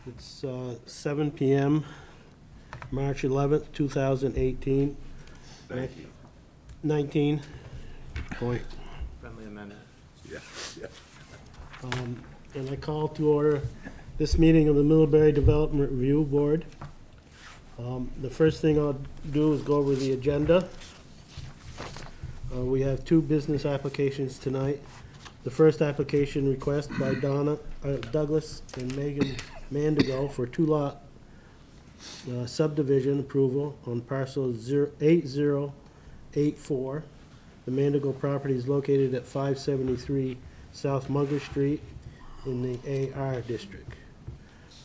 It's 7 p.m., March 11th, 2018. 19. Point. Friendly amendment. Yeah, yeah. And I call to order this meeting of the Middlebury Development Review Board. The first thing I'll do is go over the agenda. We have two business applications tonight. The first application request by Douglas and Megan Mandigo for two-lot subdivision approval on parcel 8084. The Mandigo property is located at 573 South Munger Street in the AR district.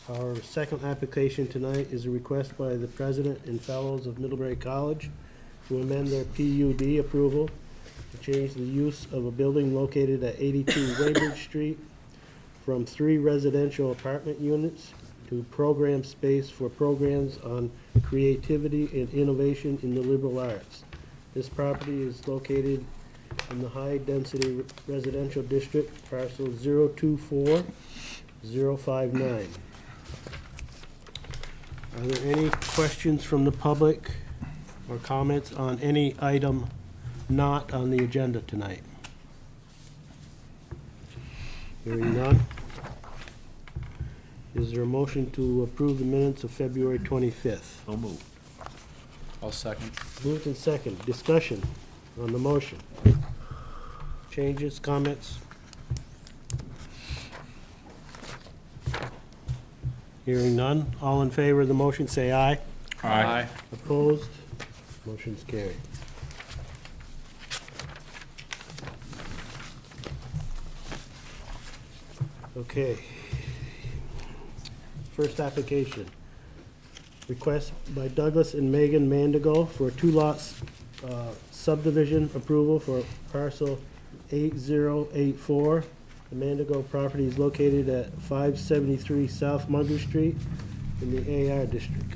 Our second application tonight is a request by the President and Fellows of Middlebury College to amend their PUD approval to change the use of a building located at 82 Weybridge Street from 3 residential apartment units to program space for programs on creativity and innovation in the liberal arts. This property is located in the high-density residential district, parcel 024059. Are there any questions from the public or comments on any item not on the agenda tonight? Hearing none. Is there a motion to approve the minutes of February 25th? So moved. I'll second. Moved and second. Discussion on the motion. Changes, comments? Hearing none. All in favor of the motion, say aye. Aye. Opposed? Motion's carried. Okay. First application. Request by Douglas and Megan Mandigo for two lots subdivision approval for parcel 8084. The Mandigo property is located at 573 South Munger Street in the AR district.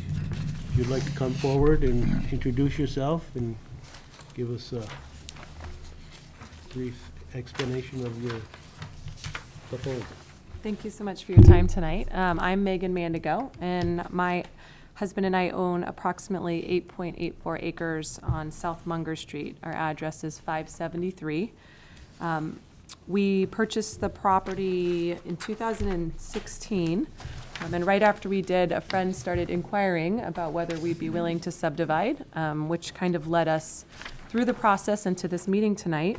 If you'd like to come forward and introduce yourself and give us a brief explanation of your proposal. Thank you so much for your time tonight. I'm Megan Mandigo, and my husband and I own approximately 8.84 acres on South Munger Street. Our address is 573. We purchased the property in 2016, and right after we did, a friend started inquiring about whether we'd be willing to subdivide, which kind of led us through the process into this meeting tonight.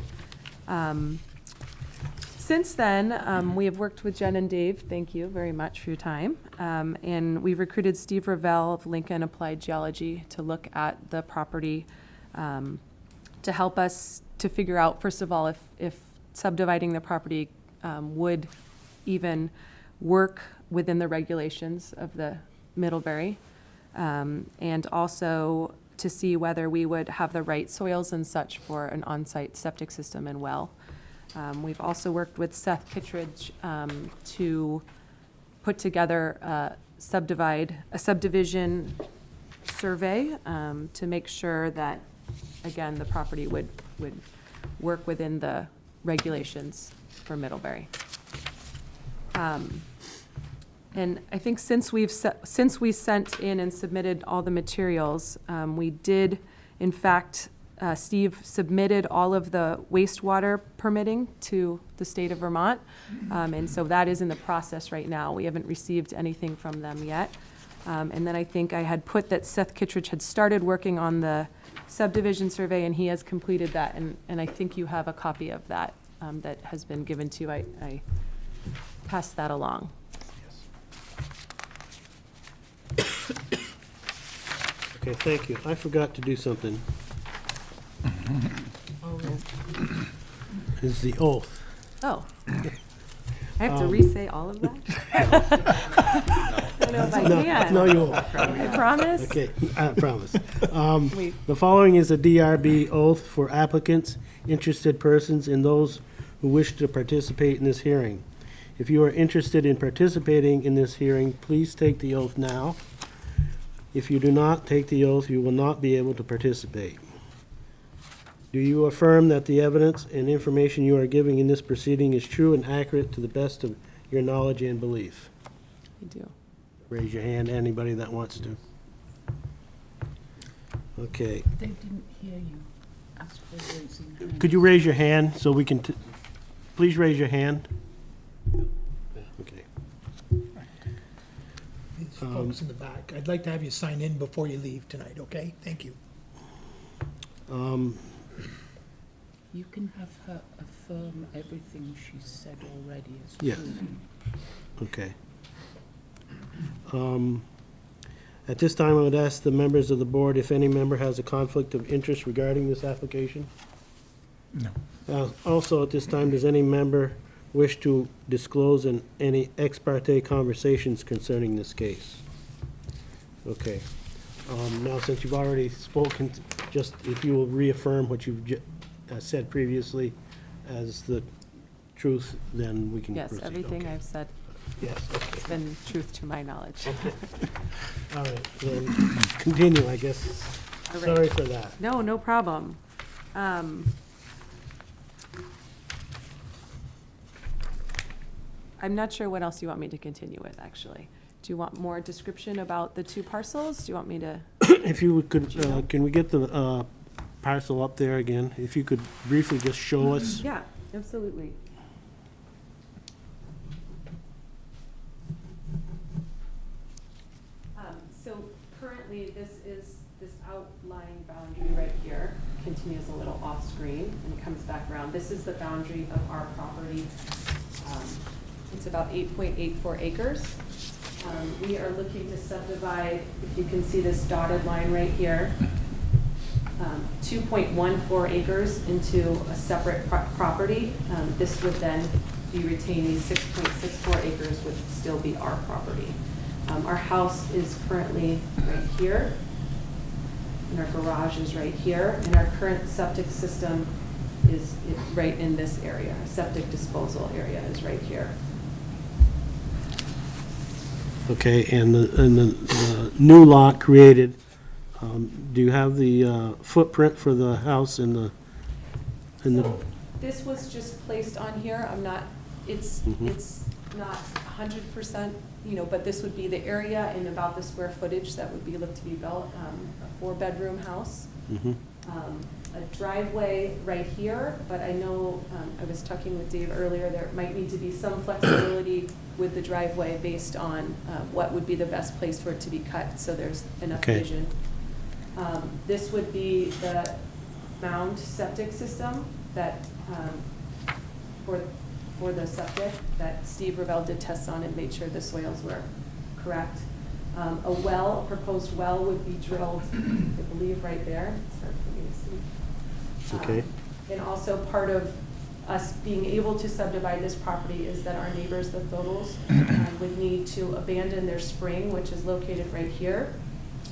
Since then, we have worked with Jen and Dave. Thank you very much for your time. And we've recruited Steve Ravel of Lincoln Applied Geology to look at the property to help us to figure out, first of all, if subdividing the property would even work within the regulations of the Middlebury, and also to see whether we would have the right soils and such for an on-site septic system and well. We've also worked with Seth Kittredge to put together a subdivision survey to make sure that, again, the property would work within the regulations for Middlebury. And I think since we sent in and submitted all the materials, we did, in fact, Steve submitted all of the wastewater permitting to the state of Vermont. And so that is in the process right now. We haven't received anything from them yet. And then I think I had put that Seth Kittredge had started working on the subdivision survey, and he has completed that. And I think you have a copy of that that has been given to you. I passed that along. Okay, thank you. I forgot to do something. Is the oath. Oh. I have to re-say all of that? I don't know if I can. No, you won't. I promise? Okay, I promise. Wait. The following is a DRB oath for applicants, interested persons, and those who wish to participate in this hearing. If you are interested in participating in this hearing, please take the oath now. If you do not take the oath, you will not be able to participate. Do you affirm that the evidence and information you are giving in this proceeding is true and accurate to the best of your knowledge and belief? I do. Raise your hand, anybody that wants to. Okay, They didn't hear you. Ask for raising hand. could you raise your hand so we can, please raise your hand? Okay. These folks in the back, I'd like to have you sign in before you leave tonight, okay? Thank you. You can have her affirm everything she said already as Yeah. true. Okay. At this time, I would ask the members of the board if any member has a conflict of interest regarding this application. No. Also, at this time, does any member wish to disclose any ex parte conversations concerning this case? Okay. Now, since you've already spoken, just if you will reaffirm what you've said previously as the truth, then we can Yes, proceed. everything Okay. I've said Yes, has okay. been truth to my knowledge. All right, then continue, I guess. All right. Sorry for that. No, no problem. I'm not sure what else you want me to continue with, actually. Do you want more description about the two parcels? Do you want me to? If you could, can we get the parcel up there again? If you could briefly just show us. Yeah, absolutely. So currently, this outlying boundary right here continues a little off-screen and comes back around. This is the boundary of our property. It's about 8.84 acres. We are looking to subdivide, if you can see this dotted line right here, 2.14 acres into a separate property. This would then be retaining 6.64 acres would still be our property. Our house is currently right here, and our garage is right here, and our current septic system is right in this area. Our septic disposal area is right here. Okay, and the new lot created, do you have the footprint for the house in the, This was just placed on here. I'm not, it's not 100%, but this would be the area and about the square footage that would be looked to be built, a 4-bedroom house. A driveway right here, but I know, I was talking with Dave earlier, there might need to be some flexibility with the driveway based on what would be the best place for it to be cut, so there's enough Okay. vision. This would be the mound septic system that, for the septic, that Steve Ravel did tests on and made sure the soils were correct. A proposed well would be drilled, I believe, right there. It's hard for me to see. Okay. And also part of us being able to subdivide this property is that our neighbors, the Thotels, would need to abandon their spring, which is located right here,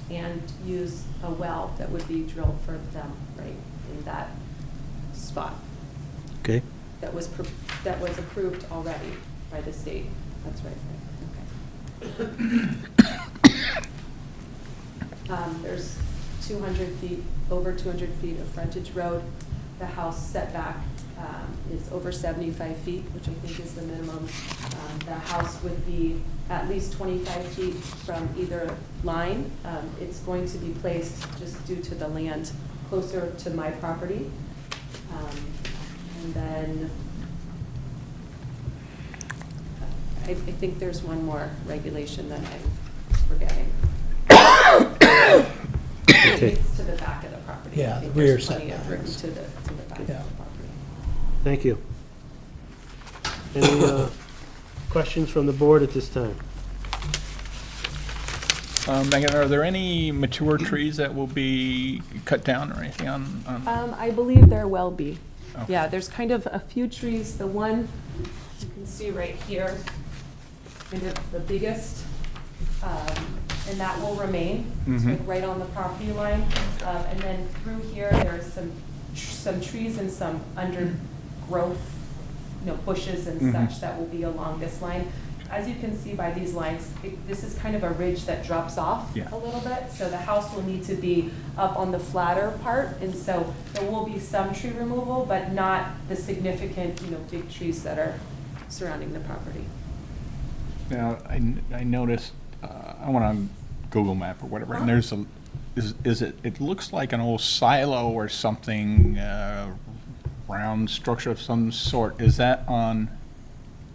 and use a well that would be drilled for them right in that spot. okay? That was approved already by the state. That's right, okay. There's 200 feet, over 200 feet of frontage road. The house setback is over 75 feet, which I think is the minimum. The house would be at least 25 feet from either line. It's going to be placed, just due to the land, closer to my property. And then I think there's one more regulation that I'm forgetting. Okay. It's to the back of the property. Yeah, I think the rear there's plenty of room setbacks. to the back of the Yeah. property. Thank you. Any questions from the board at this time? Megan, are there any mature trees that will be cut down or anything on? I believe there will be. Okay. Yeah, there's kind of a few trees. The one you can see right here, kind of the biggest, and that will remain. It's like right on the property line. And then through here, there's some trees and some undergrowth, bushes and such that will be along this line. As you can see by these lines, this is kind of a ridge that drops off Yeah. a little bit. So the house will need to be up on the flatter part. And so there will be some tree removal, but not the significant, big trees that are surrounding the property. Now, I noticed I went on Google Map or whatever, and there's a, it looks like an old silo or something, round structure of some sort. Is that on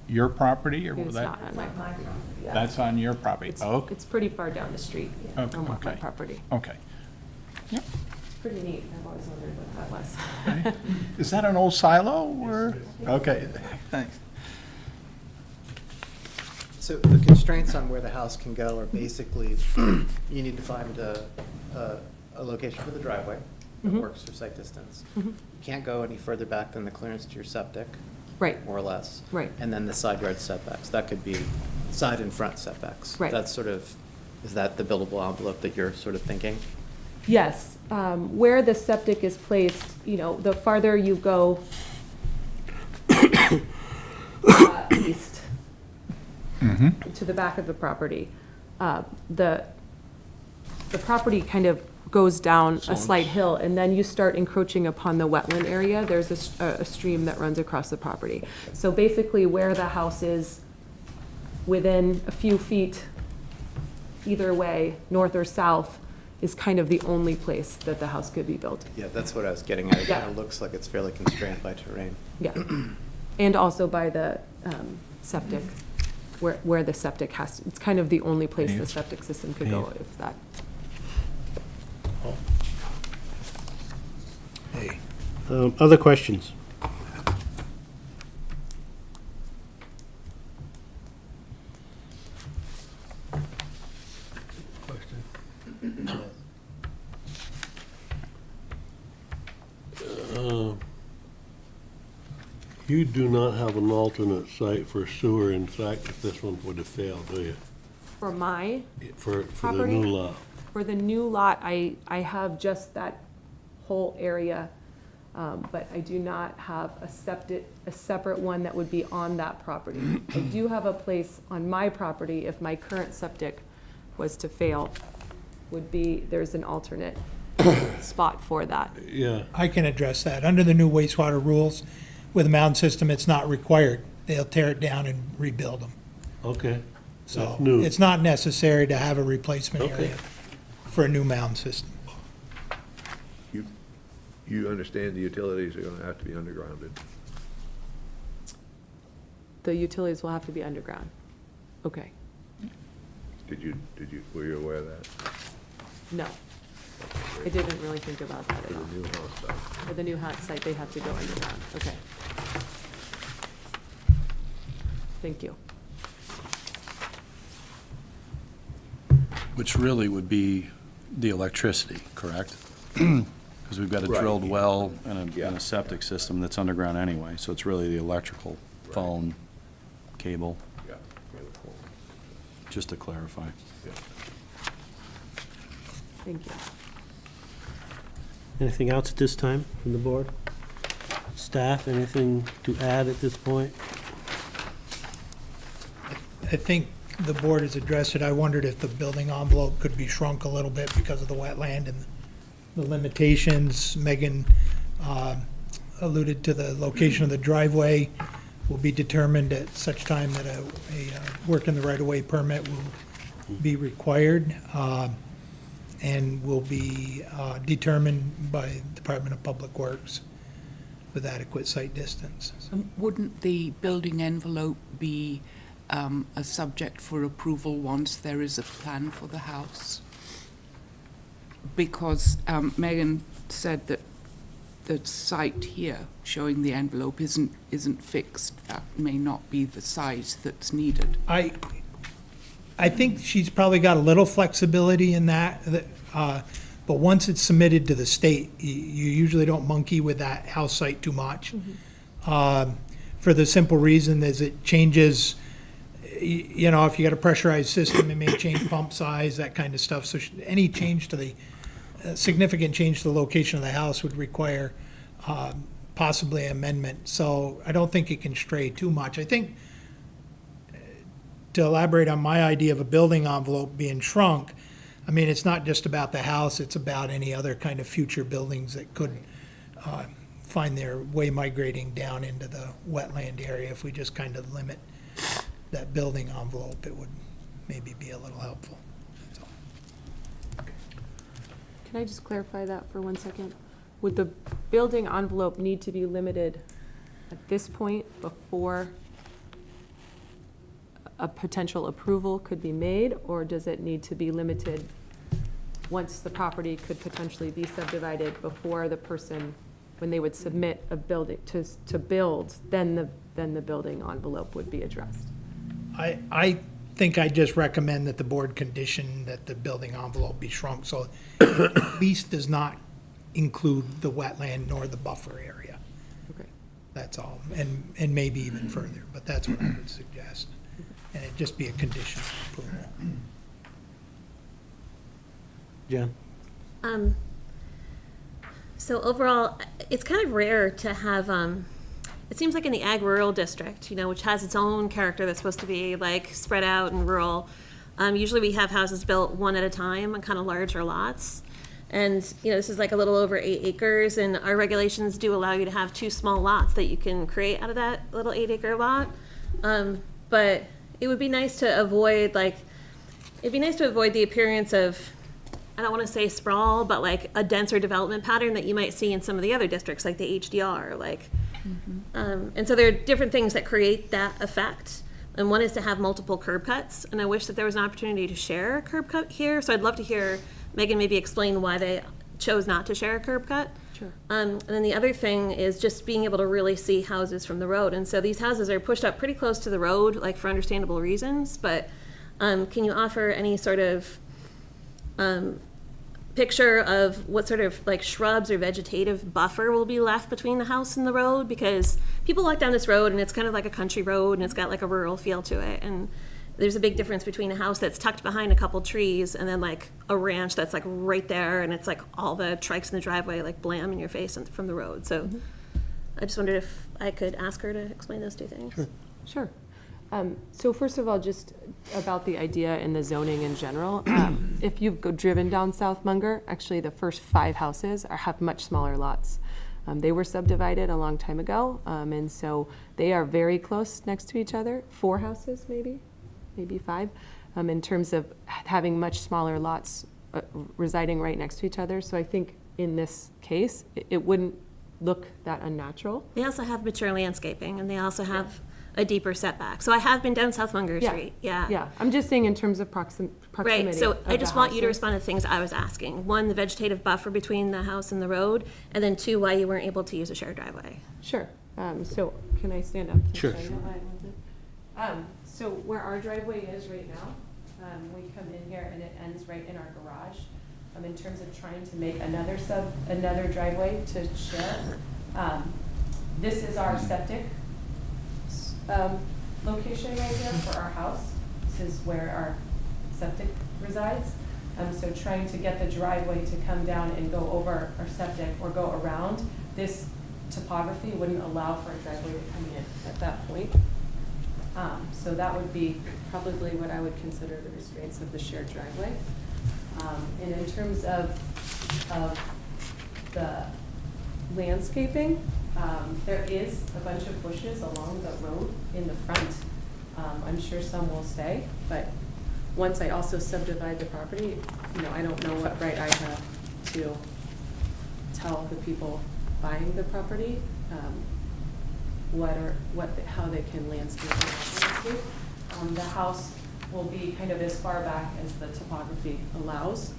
your property, or will It's that? not on my property. Yeah. That's on your property? It's, Oh, it's pretty far down the street Okay, from my okay. property. okay. It's pretty neat. I've always wondered what that was. Is that an old silo, or? Okay, thanks. So the constraints on where the house can go are basically, you need to find a location for the driveway that Mhm. works for site distance. Mhm. You can't go any further back than the clearance to your septic, Right, more or less. right. And then the side yard setbacks, that could be side and front setbacks. Right. That's sort of, is that the buildable envelope that you're sort of thinking? Yes, where the septic is placed, you know, the farther you go east to the back of the property, the property kind of goes down a slight hill, and then you start encroaching upon the wetland area. There's a stream that runs across the property. So basically, where the house is within a few feet either way, north or south, is kind of the only place that the house could be built. Yeah, that's what I was getting at. It Yeah. kind of looks like it's fairly constrained by terrain. Yeah, and also by the septic, where the septic has, it's kind of the only place the septic system could go, if that. Hey, Other questions? You do not have an alternate site for sewer, in fact, if this one would have failed, do you? For my, For the Property? new lot? for the new lot, I have just that whole area, but I do not have a separate one that would be on that property. I do have a place on my property, if my current septic was to fail, would be, there's an alternate spot for that. Yeah, I can address that. Under the new wastewater rules, with a mound system, it's not required. They'll tear it down and rebuild them. okay. So That's new. it's not necessary to have a replacement Okay. area for a new mound system. You understand the utilities are gonna have to be undergrounded. The utilities will have to be underground. Okay, Were you aware of that? no, I didn't really think about that For at all. the new house stuff? For the new hot site, they have to go underground, okay. Thank you. Which really would be the electricity, correct? Because we've got a Right. drilled well and a Yeah. septic system that's underground anyway, so it's really the electrical, phone, cable, Yeah. just to clarify. Thank you. Anything else at this time from the board? Staff, anything to add at this point? I think the board has addressed it. I wondered if the building envelope could be shrunk a little bit because of the wetland and the limitations. Megan alluded to the location of the driveway will be determined at such time that a work in the right-of-way permit will be required, and will be determined by Department of Public Works with adequate site distance. Wouldn't the building envelope be a subject for approval once there is a plan for the house? Because Megan said that the site here showing the envelope isn't fixed. That may not be the size that's needed. I think she's probably got a little flexibility in that, but once it's submitted to the state, you usually don't monkey with that house site too much. For the simple reason is it changes, you know, if you got a pressurized system, it may change pump size, that kind of stuff. So any change to the, significant change to the location of the house would require possibly amendment. So I don't think it can stray too much. I think, to elaborate on my idea of a building envelope being shrunk, I mean, it's not just about the house, it's about any other kind of future buildings that could find their way migrating down into the wetland area. If we just kind of limit that building envelope, it would maybe be a little helpful. That's all. Can I just clarify that for 1 second? Would the building envelope need to be limited at this point before a potential approval could be made, or does it need to be limited once the property could potentially be subdivided before the person, when they would submit a building to build, then the building envelope would be addressed? I think I just recommend that the board condition that the building envelope be shrunk, so it at least does not include the wetland nor the buffer area. Okay. That's all, and maybe even further, but that's what I would suggest. And it'd just be a condition of approval. Jen? So overall, it's kind of rare to have, it seems like in the ag rural district, which has its own character that's supposed to be like spread out and rural. Usually we have houses built one at a time on kind of larger lots. And, this is like a little over 8 acres, and our regulations do allow you to have 2 small lots that you can create out of that little 8-acre lot. But it would be nice to avoid, the appearance of, I don't want to say sprawl, but like a denser development pattern that you might see in some of the other districts, like the HDR, and so there are different things that create that effect. And one is to have multiple curb cuts, and I wish that there was an opportunity to share a curb cut here. So I'd love to hear Megan maybe explain why they chose not to share a curb cut. Sure. And then the other thing is just being able to really see houses from the road. And so these houses are pushed up pretty close to the road, like for understandable reasons. But can you offer any sort of picture of what sort of like shrubs or vegetative buffer will be left between the house and the road? Because people walk down this road and it's kind of like a country road and it's got like a rural feel to it. And there's a big difference between a house that's tucked behind a couple trees and then like a ranch that's like right there and it's like all the trikes in the driveway like blam in your face from the road. So I just wondered if I could ask her to explain those 2 things. Sure. So first of all, just about the idea in the zoning in general, if you've driven down South Munger, actually the first 5 houses have much smaller lots. They were subdivided a long time ago, and so they are very close next to each other. 4 houses, maybe 5, in terms of having much smaller lots residing right next to each other. So I think in this case, it wouldn't look that unnatural. They also have mature landscaping and they also have a deeper setback. So I have been down South Munger Street. Yeah. I'm just saying in terms of proximity. Right, so of I just the want you to houses. respond to the things I was asking. 1, the vegetative buffer between the house and the road, and then 2, why you weren't able to use a shared driveway. Sure. So can I stand up? Sure. So where our driveway is right now, we come in here and it ends right in our garage. In terms of trying to make another driveway to share, this is our septic location right here for our house. This is where our septic resides. So trying to get the driveway to come down and go over our septic or go around, this topography wouldn't allow for a driveway to come in at that point. So that would be probably what I would consider the restraints of the shared driveway. And in terms of the landscaping, there is a bunch of bushes along the road in the front. I'm sure some will stay, but once I also subdivide the property, I don't know what right I have to tell the people buying the property how they can landscape it. The house will be kind of as far back as the topography allows,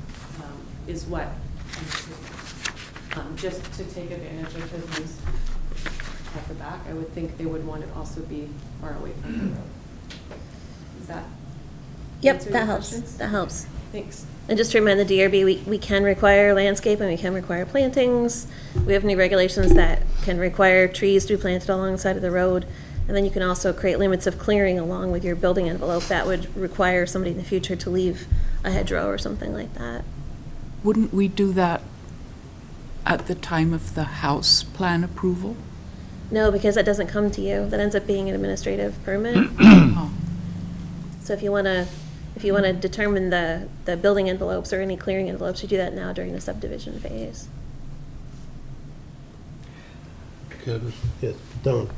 is what I'm assuming. Just to take advantage of the views at the back, I would think they would want to also be far away from the road. Is that? Yep, answer that your helps. questions? That helps. Thanks. And just to remind the DRB, we can require landscape and we can require plantings. We have new regulations that can require trees to be planted along the side of the road. And then you can also create limits of clearing along with your building envelope. That would require somebody in the future to leave a hedgerow or something like that. Wouldn't we do that at the time of the house plan approval? No, because that doesn't come to you. That ends up being an administrative permit. Oh. So if you want to determine the building envelopes or any clearing envelopes, you do that now during the subdivision phase. Kevin, Yes, Don?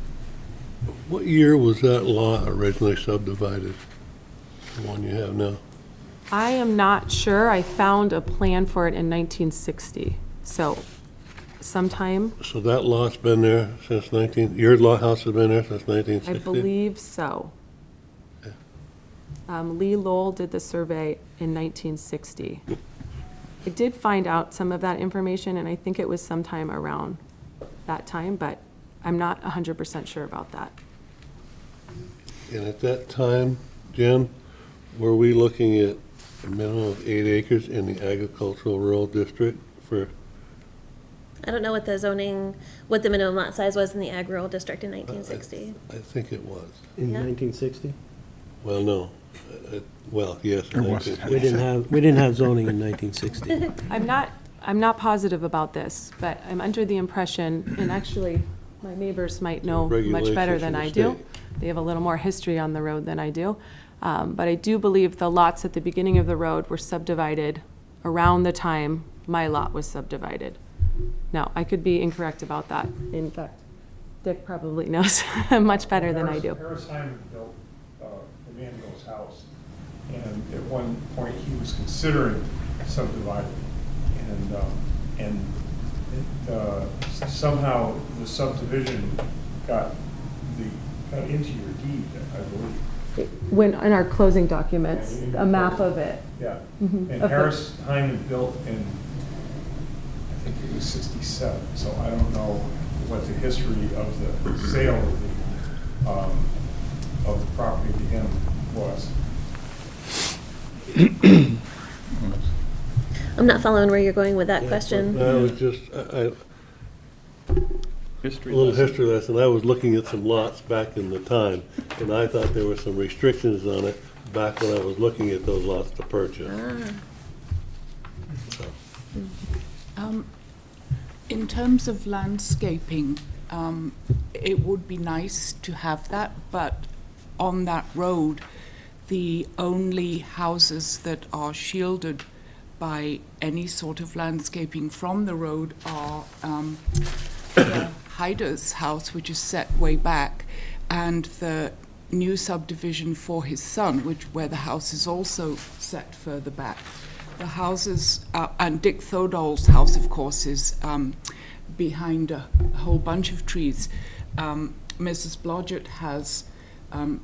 what year was that lot originally subdivided? The one you have now? I am not sure. I found a plan for it in 1960. So sometime, So that lot's been there since your house has been there since 1960? I believe so. Lee Lowell did the survey in 1960. I did find out some of that information, and I think it was sometime around that time, but I'm not 100% sure about that. And at that time, Jen, were we looking at a minimum of 8 acres in the agricultural rural district for, I don't know what what the minimum lot size was in the ag rural district in 1960. I think it was. In Yeah. 1960? Well, no. Well, yes. There was. 1960. We didn't have zoning in 1960. I'm not positive about this, but I'm under the impression, and actually, my neighbors might know much better Regulations than from I the do. state. They have a little more history on the road than I do. But I do believe the lots at the beginning of the road were subdivided around the time my lot was subdivided. Now, I could be incorrect about that. In fact, Dick probably knows much better than I do. Harris Hyman built Emmanuel's house, and at one point, he was considering subdividing. Somehow, the subdivision got into your deed, I believe. When, in our closing documents, a map of it. Yeah. Mhm. And Okay. Harris Hyman built in, I think it was 67, so I don't know what the history of the sale of the property to him was. I'm not following where you're going with that question. I was just, a little history lesson. I was looking at some lots back in the time, and I thought there were some restrictions on it back when I was looking at those lots to purchase. In terms of landscaping, it would be nice to have that, but on that road, the only houses that are shielded by any sort of landscaping from the road are the Hyder's house, which is set way back, and the new subdivision for his son, where the house is also set further back. The houses, and Dick Thodol's house, of course, is behind a whole bunch of trees. Mrs. Blodgett has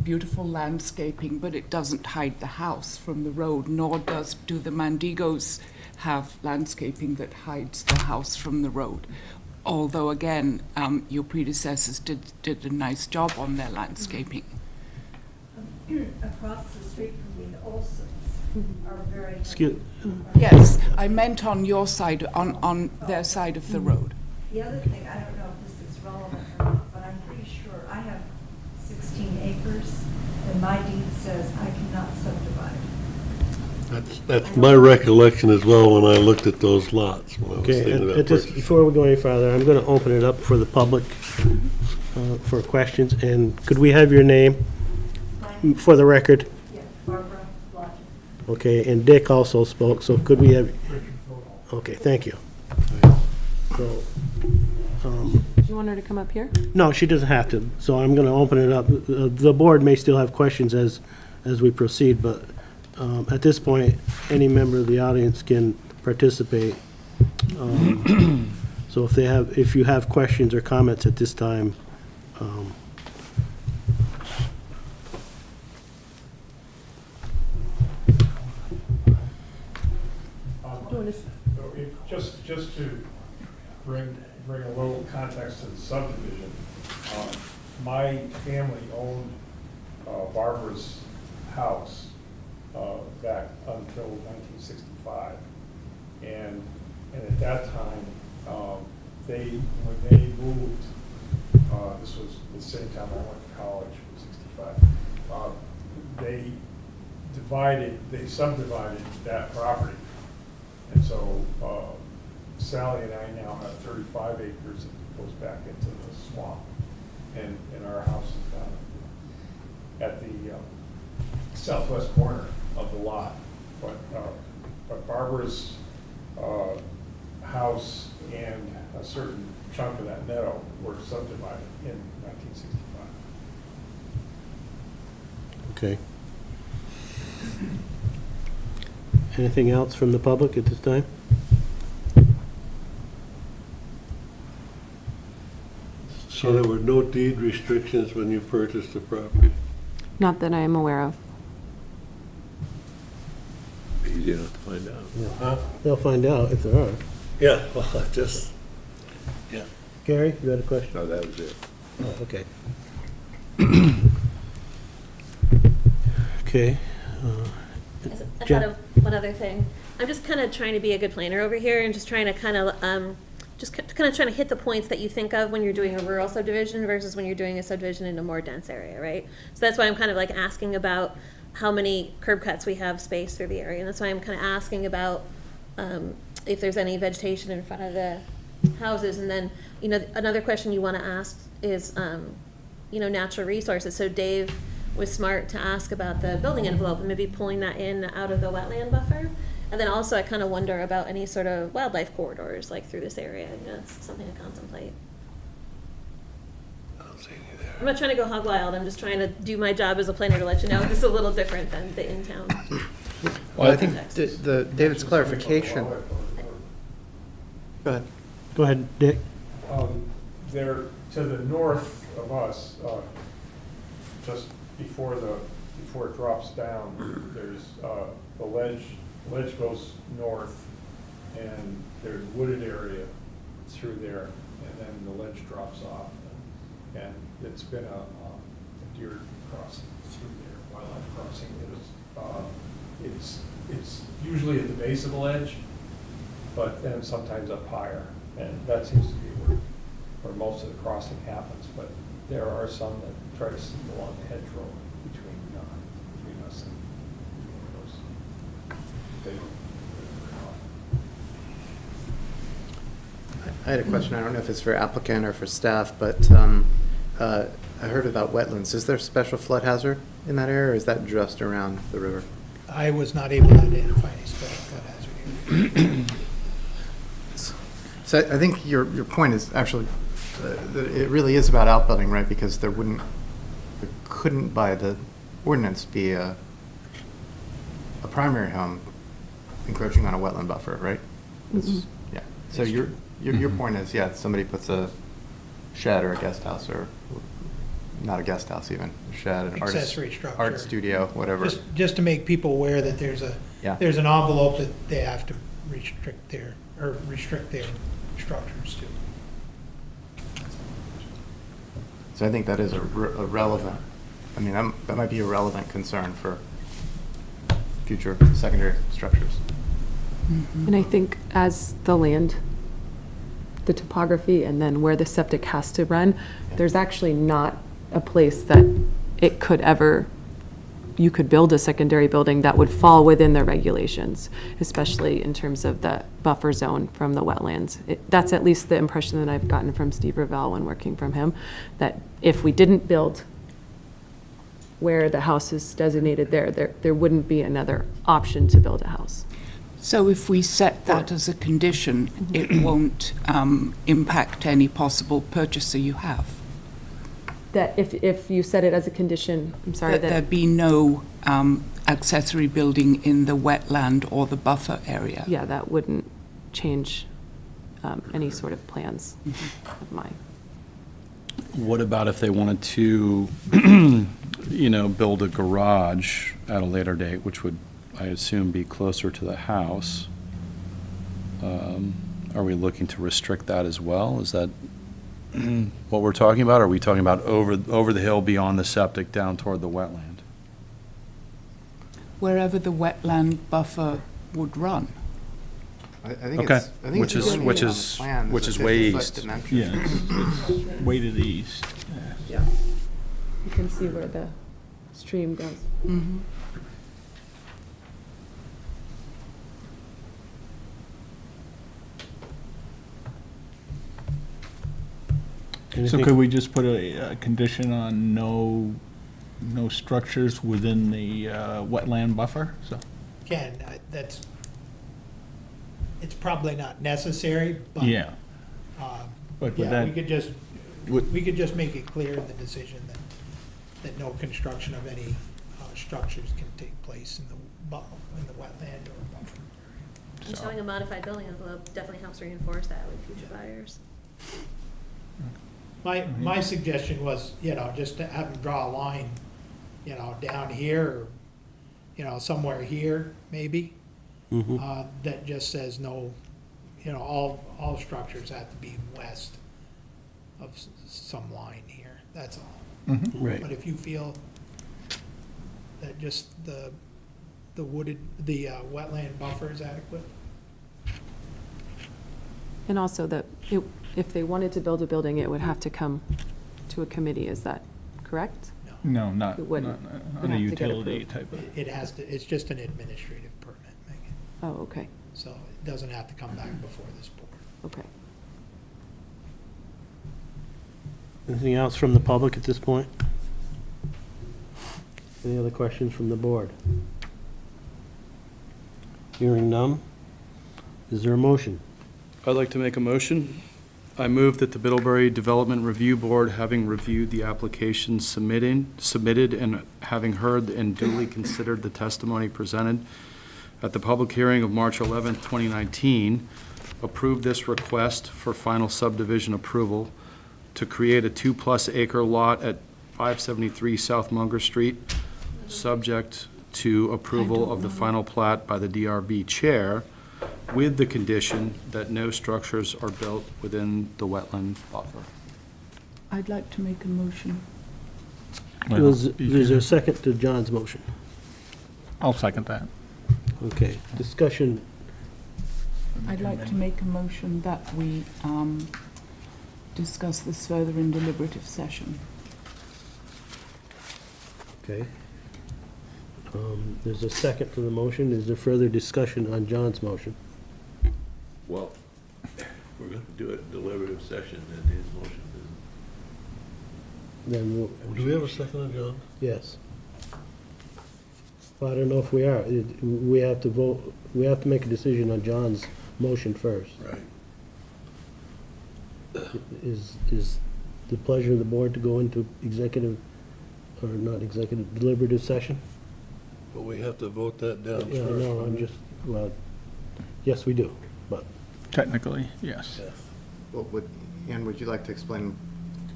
beautiful landscaping, but it doesn't hide the house from the road, nor do the Mandigos have landscaping that hides the house from the road. Although, again, your predecessors did a nice job on their landscaping. Across the street from me, the Olsons are very. Excuse, Yes, I meant on your side, on their side of the road. The other thing, I don't know if this is relevant or not, but I'm pretty sure I have 16 acres, and my deed says I cannot subdivide. That's my recollection as well when I looked at those lots. When I was okay, thinking about and just purchasing. before we go any farther, I'm going to open it up for the public for questions. And could we have your name for the record? Yeah, Barbara Blodgett. Okay, and Dick also spoke, so could we have? Okay, thank you. So, Do you want her to come up here? no, she doesn't have to, so I'm going to open it up. The board may still have questions as we proceed, but at this point, any member of the audience can participate. So if you have questions or comments at this time, Just to bring a little context to the subdivision, my family owned Barbara's house back until 1965. And at that time, when they moved, this was the same time I went to college, 65, they subdivided that property. And so Sally and I now have 35 acres that goes back into the swamp. And our house is down at the southwest corner of the lot. But Barbara's house and a certain chunk of that meadow were subdivided in 1965. okay. Anything else from the public at this time? So there were no deed restrictions when you purchased the property? Not that I am aware of. Easy enough to find out. Huh? They'll find out if there are. Yeah, well, I just, Gary, you had a question? No, that was it. Oh, okay. Okay. I Jen? thought of one other thing. I'm just kind of trying to be a good planner over here and just trying to kind of, trying to hit the points that you think of when you're doing a rural subdivision versus when you're doing a subdivision in a more dense area, right? So that's why I'm kind of like asking about how many curb cuts we have spaced through the area. And that's why I'm kind of asking about if there's any vegetation in front of the houses. And then, you know, another question you want to ask is, you know, natural resources. So Dave was smart to ask about the building envelope and maybe pulling that in out of the wetland buffer. And then also I kind of wonder about any sort of wildlife corridors like through this area. You know, it's something to contemplate. I don't see any there. I'm not trying to go hog wild. I'm just trying to do my job as a planner to let you know this is a little different than the in-town. Well, I think David's clarification. Go ahead. Go ahead, Dick. There, to the north of us, just before it drops down, there's, the ledge goes north, and there's wooded area through there, and then the ledge drops off. And it's been a deer crossing through there, wildlife crossing. It's usually at the base of the ledge, but then sometimes up higher. And that seems to be where most of the crossing happens. But there are some that try to sneak along the hedgerow between us and those. I had a question. I don't know if it's for applicant or for staff, but I heard about wetlands. Is there a special flood hazard in that area, or is that just around the river? I was not able to identify any special flood hazard area. So I think your point is actually, that it really is about outbuilding, right? Because there couldn't by the ordinance be a primary home encroaching on a wetland buffer, right? Yeah. So your point is, yeah, somebody puts a shed or a guest house, or not a guest house even, a shed, an Accessory structure. art studio, whatever. Just to make people aware that there's an envelope that they have to restrict their structures to. So I think that is a relevant, I mean, that might be a relevant concern for future secondary structures. And I think as the land, the topography, and then where the septic has to run, there's actually not a place that you could build a secondary building that would fall within the regulations, especially in terms of the buffer zone from the wetlands. That's at least the impression that I've gotten from Steve Ravel when working from him, that if we didn't build where the house is designated there wouldn't be another option to build a house. So if we set that as a condition, it won't impact any possible purchaser you have? That if you set it as a condition, I'm sorry, That there be no accessory building in the wetland or the buffer area? Yeah, that wouldn't change any sort of plans of mine. What about if they wanted to, build a garage at a later date, which would, I assume, be closer to the house? Are we looking to restrict that as well? Is that what we're talking about? Are we talking about over the hill beyond the septic down toward the wetland? Wherever the wetland buffer would run. I think Okay. which is way east. Yeah, it's way to the east. Yeah. You can see where the stream goes. Mm-hmm. So could we just put a condition on no structures within the wetland buffer? So Again, it's probably not necessary, but. yeah, but with Yeah, that, we could just make it clear in the decision that no construction of any structures can take place in the wetland or buffer. And showing a modified building envelope definitely helps reinforce that with future buyers. My suggestion was, just to have them draw a line, down here, or, somewhere here, maybe, that just says no, all structures have to be west of some line here, that's all. Right. But if you feel that just the wetland buffer is adequate, And also that if they wanted to build a building, it would have to come to a committee, is that correct? No, not, It wouldn't. not It'd on a have to get utility approved. type of. it has to, it's just an administrative permit, Megan. Oh, okay, So it doesn't have to come back before this board. okay. Anything else from the public at this point? Any other questions from the board? Hearing none. Is there a motion? I'd like to make a motion. I move that the Middlebury Development Review Board, having reviewed the application submitted and having heard and duly considered the testimony presented at the public hearing of March 11th, 2019, approve this request for final subdivision approval to create a 2+ acre lot at 573 South Munger Street, subject to approval of the final plat by the DRB chair, with the condition that no structures are built within the wetland buffer. I'd like to make a motion. There's a second to John's motion. I'll second that. Okay, discussion, I'd like to make a motion that we discuss this further in deliberative session. okay. There's a second to the motion. Is there further discussion on John's motion? Well, we're gonna do it in deliberative session, and his motion is. Then we'll, Do we have a second on John? yes. Well, I don't know if we are. We have to vote, we have to make a decision on John's motion first. Right. Is the pleasure of the board to go into executive, or not executive, deliberative session? But we have to vote that down first. Yeah, I know, I'm just, well, yes, we do, but, Technically, yes. Well, Ann, would you like to explain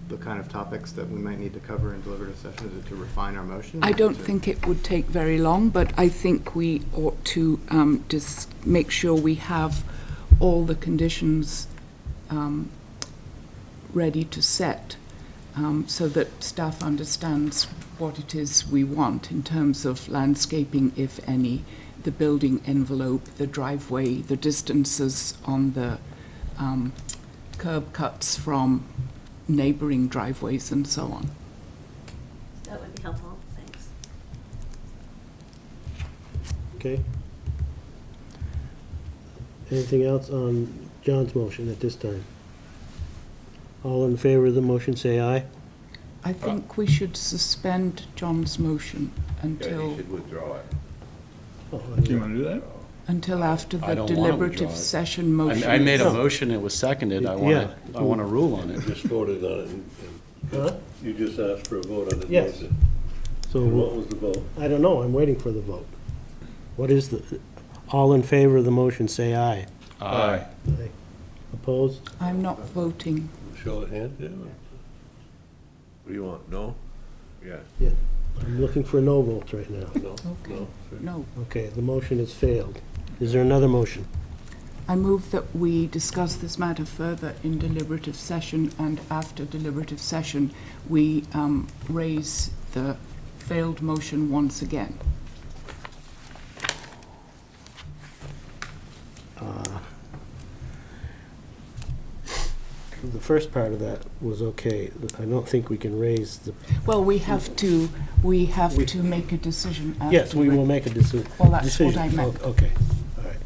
the kind of topics that we might need to cover in deliberative session? Is it to refine our motion? I or don't to- think it would take very long, but I think we ought to just make sure we have all the conditions ready to set, so that staff understands what it is we want in terms of landscaping, if any, the building envelope, the driveway, the distances on the curb cuts from neighboring driveways and so on. That would be helpful, thanks. okay? Anything else on John's motion at this time? All in favor of the motion, say aye. I think we should suspend John's motion Yeah, until he should withdraw it. Do you want to do that? after I the don't wanna deliberative withdraw it. session motion. I made a No. motion, it was seconded, I Yeah. want to rule on You it. just voted on it, and Huh? you just asked for a vote on the Yes. motion. So, And what was the vote? I don't know, I'm waiting for the vote. What is the, all in favor of the motion, say aye. Aye. Aye. Opposed? I'm not voting. Show of hands, yeah. What do you want, no? Yeah. I'm looking for no votes right now. No, Okay. no. No. Okay, the motion has failed. Is there another motion? I move that we discuss this matter further in deliberative session, and after deliberative session, we raise the failed motion once again. The first part of that was okay. I don't think we can raise the, Well, we have to make a decision after. yes, we will make a decision. Well, that's what I meant. Okay, all right.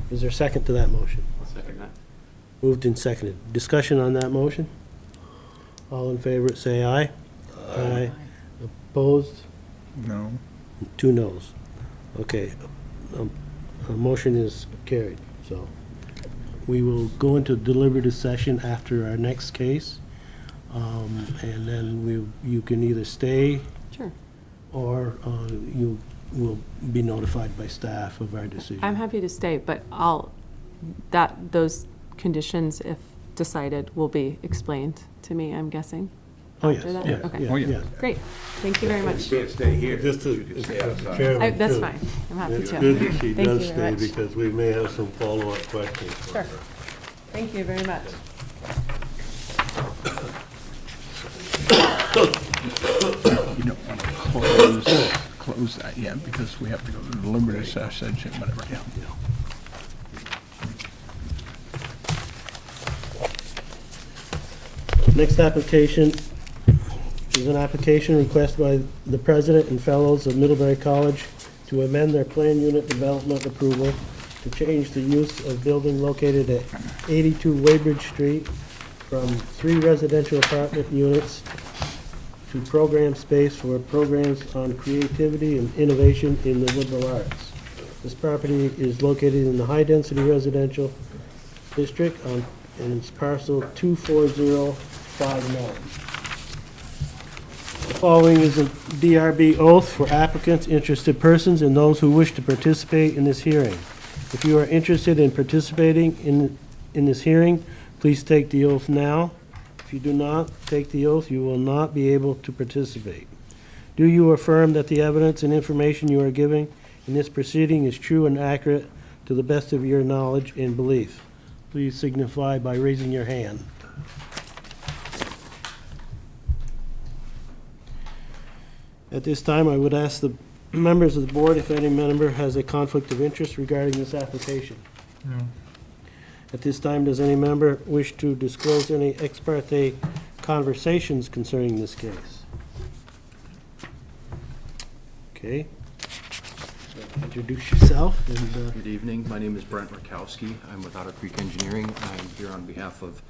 Is there a second to that motion? I'll second that. Moved and seconded. Discussion on that motion? All in favor, say aye. Aye. Opposed? No. 2 noes. Okay, a motion is carried, so we will go into deliberative session after our next case, and then you can either stay Sure. or you will be notified by staff of our decision. I'm happy to stay, but those conditions, if decided, will be explained to me, I'm guessing. Oh, yes, after that? yeah, Okay. yeah, yeah. Great, thank you very much. You can't stay here. Just to, You can stay outside. Chairman, That's too, fine, I'm happy it's to. good that she Thank does you very stay much. because we may have some follow-up questions for Sure. her. Thank you very much. You don't want to close that yet because we have to go to the deliberative session, whatever, yeah. Next application is an application requested by the president and fellows of Middlebury College to amend their plan unit development approval to change the use of building located at 82 Weybridge Street from 3 residential apartment units to program space for programs on creativity and innovation in the liberal arts. This property is located in the high-density residential district and it's parcel 24059. The following is a DRB oath for applicants, interested persons, and those who wish to participate in this hearing. If you are interested in participating in this hearing, please take the oath now. If you do not take the oath, you will not be able to participate. Do you affirm that the evidence and information you are giving in this proceeding is true and accurate to the best of your knowledge and belief? Please signify by raising your hand. At this time, I would ask the members of the board if any member has a conflict of interest regarding this application. No. At this time, does any member wish to disclose any ex parte conversations concerning this case? Okay. Introduce yourself and, Good evening. My name is Brent Murkowski. I'm with Otter Creek Engineering. I'm here on behalf of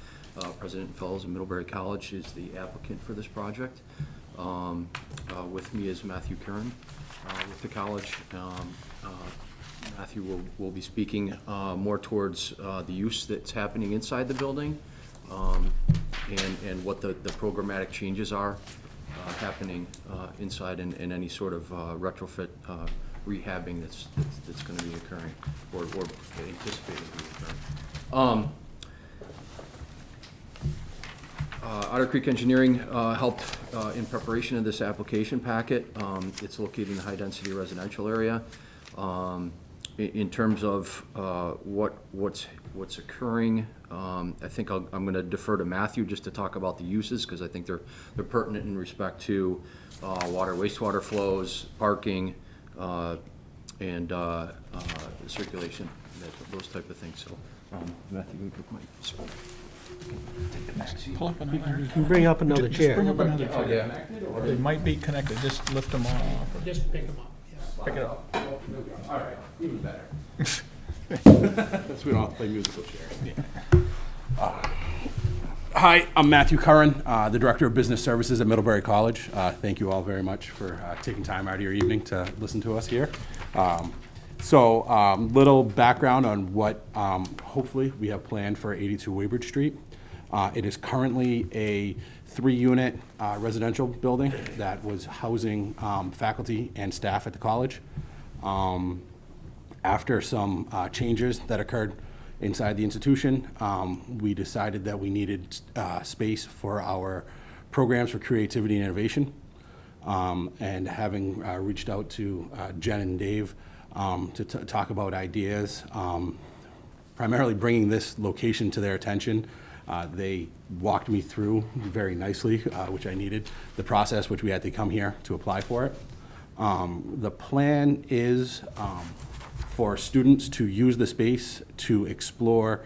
President and Fellows of Middlebury College, is the applicant for this project. With me is Matthew Curran with the college. Matthew will be speaking more towards the use that's happening inside the building and what the programmatic changes are happening inside and any sort of retrofit rehabbing that's going to be occurring or anticipated to be occurring. Otter Creek Engineering helped in preparation of this application packet. It's located in the high-density residential area. In terms of what's occurring, I think I'm going to defer to Matthew just to talk about the uses because I think they're pertinent in respect to water, wastewater flows, parking, and circulation, those type of things. So, Matthew, you might speak. Pull up another. you can bring up another Just chair. bring up another Oh, chair. yeah. They might be connected, just lift them off. Just pick them up. Pick it up. All right, even better. So we don't have to play musical chairs. Hi, I'm Matthew Curran, the Director of Business Services at Middlebury College. Thank you all very much for taking time out of your evening to listen to us here. Little background on what hopefully we have planned for 82 Weybridge Street. It is currently a 3-unit residential building that was housing faculty and staff at the college. After some changes that occurred inside the institution, we decided that we needed space for our programs for creativity and innovation. And having reached out to Jen and Dave to talk about ideas, primarily bringing this location to their attention, they walked me through very nicely, which I needed, the process which we had to come here to apply for it. The plan is for students to use the space to explore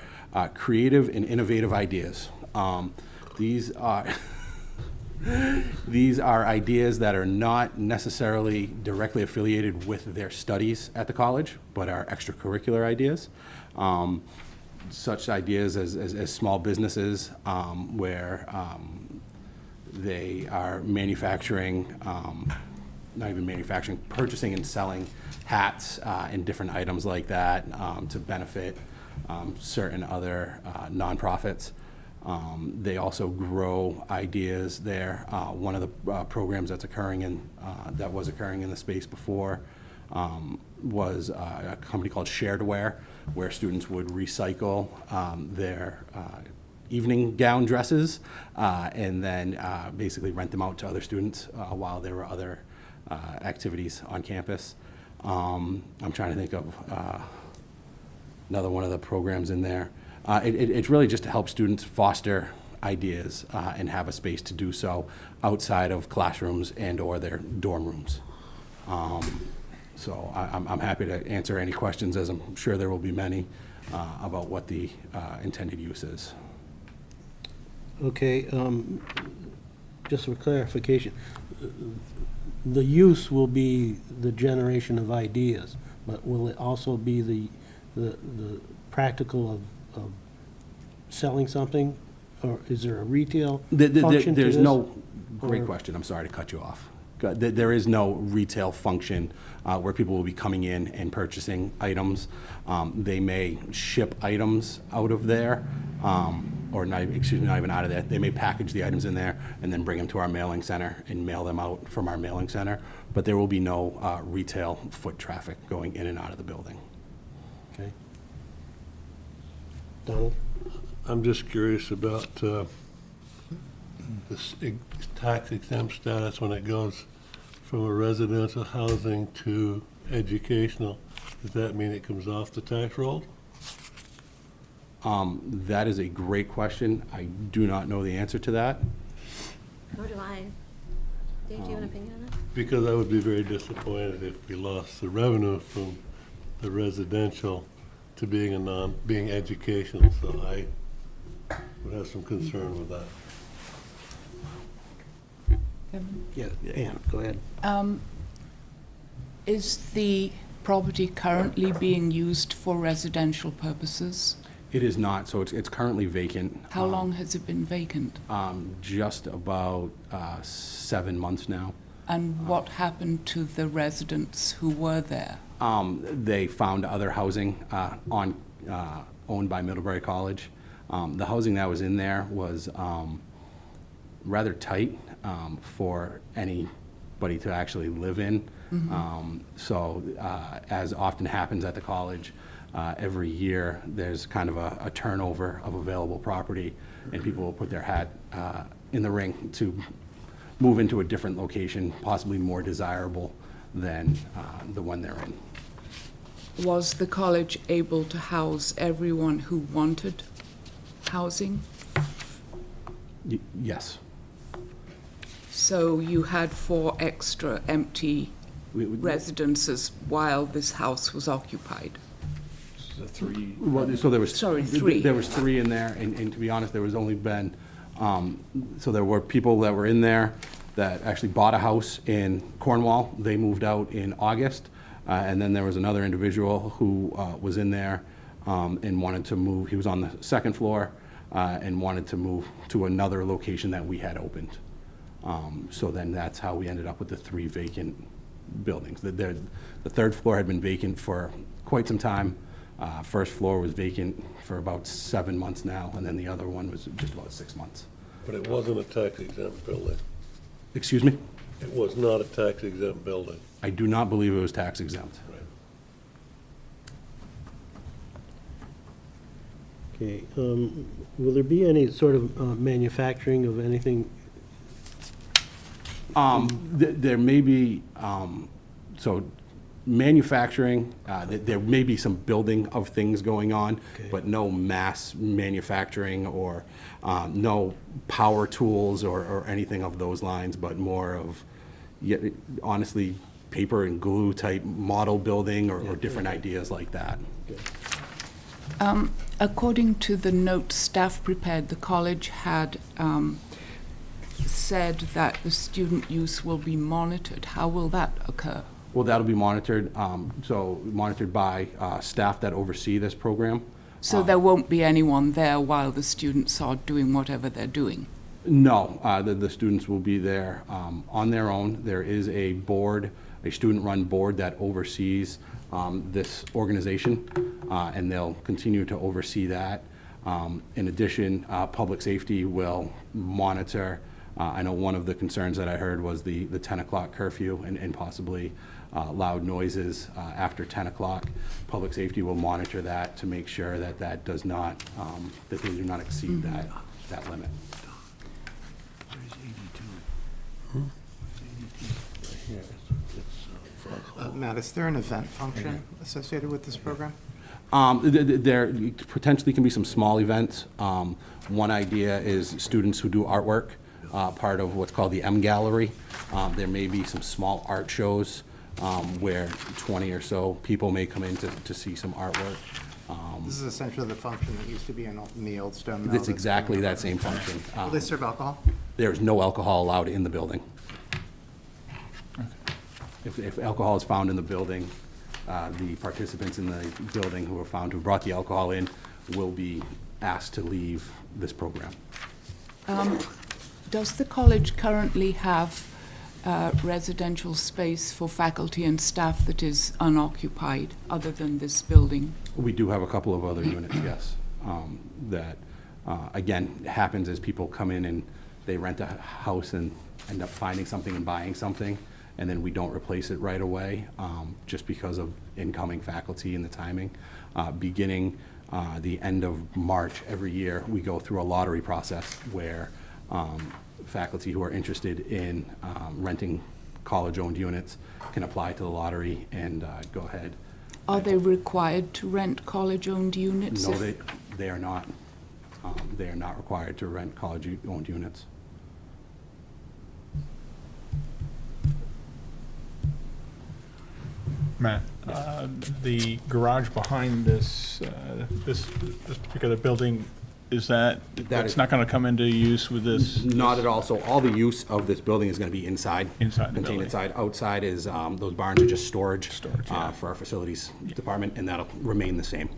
creative and innovative ideas. These are ideas that are not necessarily directly affiliated with their studies at the college, but are extracurricular ideas. Such ideas as small businesses where they are manufacturing, not even manufacturing, purchasing and selling hats and different items like that to benefit certain other nonprofits. They also grow ideas there. One of the programs that's occurring that was occurring in the space before was a company called Sharedware, where students would recycle their evening gown dresses and then basically rent them out to other students while there were other activities on campus. I'm trying to think of another one of the programs in there. It's really just to help students foster ideas and have a space to do so outside of classrooms and or their dorm rooms. So I'm happy to answer any questions, as I'm sure there will be many, about what the intended use is. Okay, just for clarification, the use will be the generation of ideas, but will it also be the practical of selling something? Or is there a retail function to There's this? no, great Or- question, I'm sorry to cut you off. There is no retail function where people will be coming in and purchasing items. They may ship items out of there, or not even out of there. They may package the items in there and then bring them to our mailing center and mail them out from our mailing center. But there will be no retail foot traffic going in and out of the building. Okay. Donald? I'm just curious about this tax exempt status when it goes from a residential housing to educational. Does that mean it comes off the tax roll? That is a great question. I do not know the answer to that. Nor do I. Dave, do you have an opinion on that? Because I would be very disappointed if we lost the revenue from the residential to being educational, so I would have some concern with that. Yeah, Ann, go ahead. Is the property currently being used for residential purposes? It is not, so it's currently vacant. How long has it been vacant? Just about 7 months now. And what happened to the residents who were there? They found other housing owned by Middlebury College. The housing that was in there was rather tight for anybody to actually live in. So as often happens at the college, every year there's kind of a turnover of available property, and people will put their hat in the ring to move into a different location, possibly more desirable than the one they're in. Was the college able to house everyone who wanted housing? Yes. So you had 4 extra empty residences while this house was occupied? The three. Well, so there was. Sorry, 3. There was 3 in there, and to be honest, there was only been, so there were people that were in there that actually bought a house in Cornwall. They moved out in August, and then there was another individual who was in there and wanted to move. He was on the 2nd floor and wanted to move to another location that we had opened. So then that's how we ended up with the 3 vacant buildings. The 3rd floor had been vacant for quite some time. 1st floor was vacant for about 7 months now, and then the other one was just about 6 months. But it wasn't a tax exempt building. Excuse me? It was not a tax exempt building. I do not believe it was tax exempt. Okay, will there be any sort of manufacturing of anything? There may be, so manufacturing, there may be some building of things going on, but no mass manufacturing or no power tools or anything of those lines, but more of, honestly, paper and glue type model building or different ideas like that. According to the notes staff prepared, the college had said that the student use will be monitored. How will that occur? Well, that'll be monitored, so monitored by staff that oversee this program. So there won't be anyone there while the students are doing whatever they're doing? No, the students will be there on their own. There is a board, a student-run board that oversees this organization, and they'll continue to oversee that. In addition, public safety will monitor. I know one of the concerns that I heard was the 10 o'clock curfew and possibly loud noises after 10 o'clock. Public safety will monitor that to make sure that that does not, that they do not exceed that limit. Matt, is there an event function associated with this program? There potentially can be some small events. One idea is students who do artwork, part of what's called the M Gallery. There may be some small art shows where 20 or so people may come in to see some artwork. This is essentially the function that used to be in the old stone mill. It's exactly that same function. Will they serve alcohol? There is no alcohol allowed in the building. If alcohol is found in the building, the participants in the building who are found to have brought the alcohol in will be asked to leave this program. Does the college currently have residential space for faculty and staff that is unoccupied, other than this building? We do have a couple of other units, yes, that, again, happens as people come in and they rent a house and end up finding something and buying something, and then we don't replace it right away, just because of incoming faculty and the timing. Beginning the end of March every year, we go through a lottery process where faculty who are interested in renting college-owned units can apply to the lottery and go ahead. Are they required to rent college-owned units? No, they are not. They are not required to rent college-owned units. Matt, the garage behind this particular building, that's not going to come into use with this? Not at all. So all the use of this building is going to be inside. Inside the contained building. inside. Outside is, those barns are just storage. Yeah. For our facilities department, and that'll remain the same.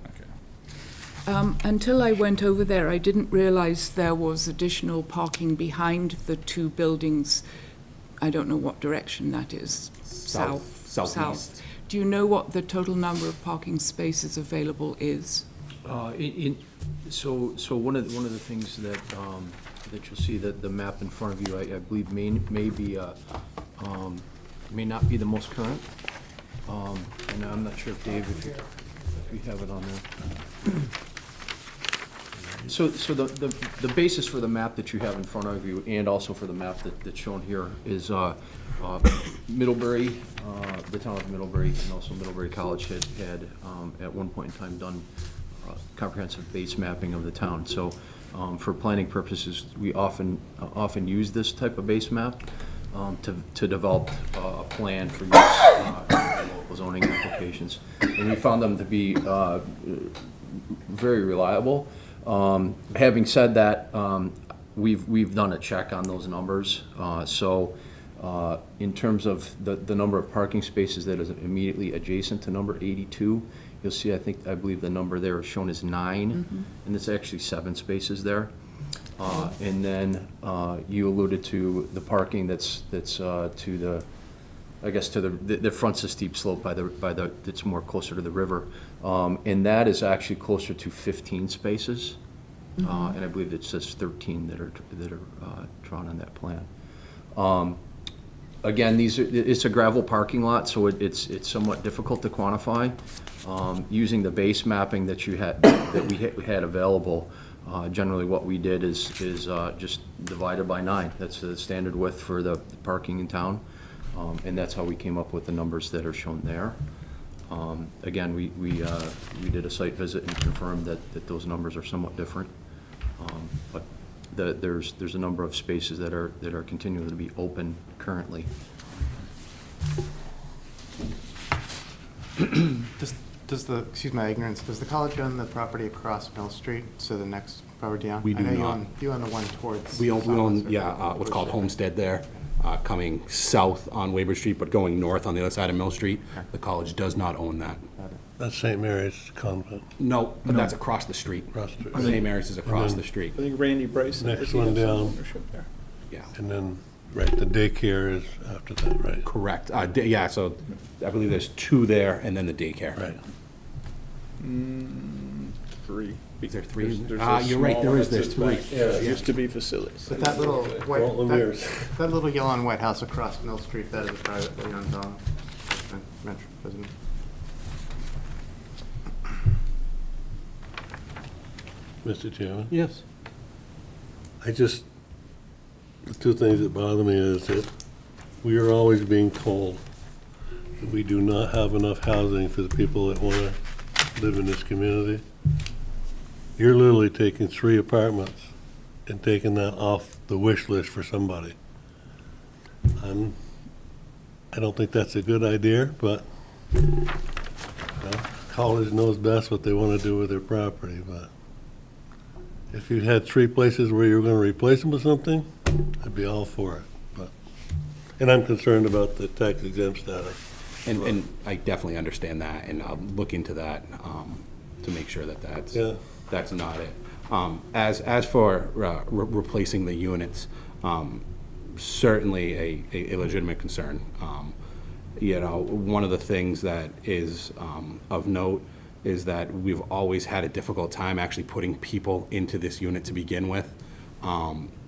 Until I went over there, I didn't realize there was additional parking behind the two buildings. I don't know what direction that is. Southeast. Do you know what the total number of parking spaces available is? So one of the things that you'll see, that the map in front of you, I believe may be may not be the most current. And I'm not sure if Dave, if you have it on there. So the basis for the map that you have in front of you, and also for the map that's shown here, is Middlebury, the town of Middlebury, and also Middlebury College had at one point in time done comprehensive base mapping of the town. So for planning purposes, we often use this type of base map to develop a plan for use in local zoning applications. And we found them to be very reliable. Having said that, we've done a check on those numbers. In terms of the number of parking spaces that is immediately adjacent to number 82, you'll see, I believe the number there is shown as 9, and it's actually 7 spaces there. And then you alluded to the parking that's to the, I guess, to the front's a steep slope by the it's more closer to the river, and that is actually closer to 15 spaces, and I believe it says 13 that are drawn on that plan. Again, it's a gravel parking lot, so it's somewhat difficult to quantify. Using the base mapping that we had available, generally what we did is just divided by 9. That's the standard width for the parking in town, and that's how we came up with the numbers that are shown there. Again, we did a site visit and confirmed that those numbers are somewhat different, but there's a number of spaces that are continuing to be open currently. Excuse my ignorance, does the college own the property across Mill Street, so the next property down? We do I know not. you own the one towards. We own, Southwest, what's called Homestead there, coming south on Weber Street, but going north on the other side of Mill Street. The college does not own that. That's St. Mary's Convent. No, but that's across the street. Across the street. St. Mary's is across the street. I think Randy Bryce. Next one down. Yeah. And then, right, the daycare is after that, right? Correct. Yeah, so I believe there's 2 there, and then the daycare. Right. 3. Is there three? There's a You're right, small there one is, that there's sits three. back. Yeah, it used to be facilities. But that little white, Waltland Mears. that little yellow and white house across Mill Street, that is a privately owned resident. Mr. Chairman, Yes. the two things that bother me is that we are always being told that we do not have enough housing for the people that want to live in this community. You're literally taking 3 apartments and taking that off the wish list for somebody. I don't think that's a good idea, but college knows best what they want to do with their property, but if you had 3 places where you were going to replace them with something, I'd be all for it, but, and I'm concerned about the tax exempt status. And I definitely understand that, and I'll look into that to make sure that that's not it. As for replacing the units, certainly a legitimate concern. One of the things that is of note is that we've always had a difficult time actually putting people into this unit to begin with.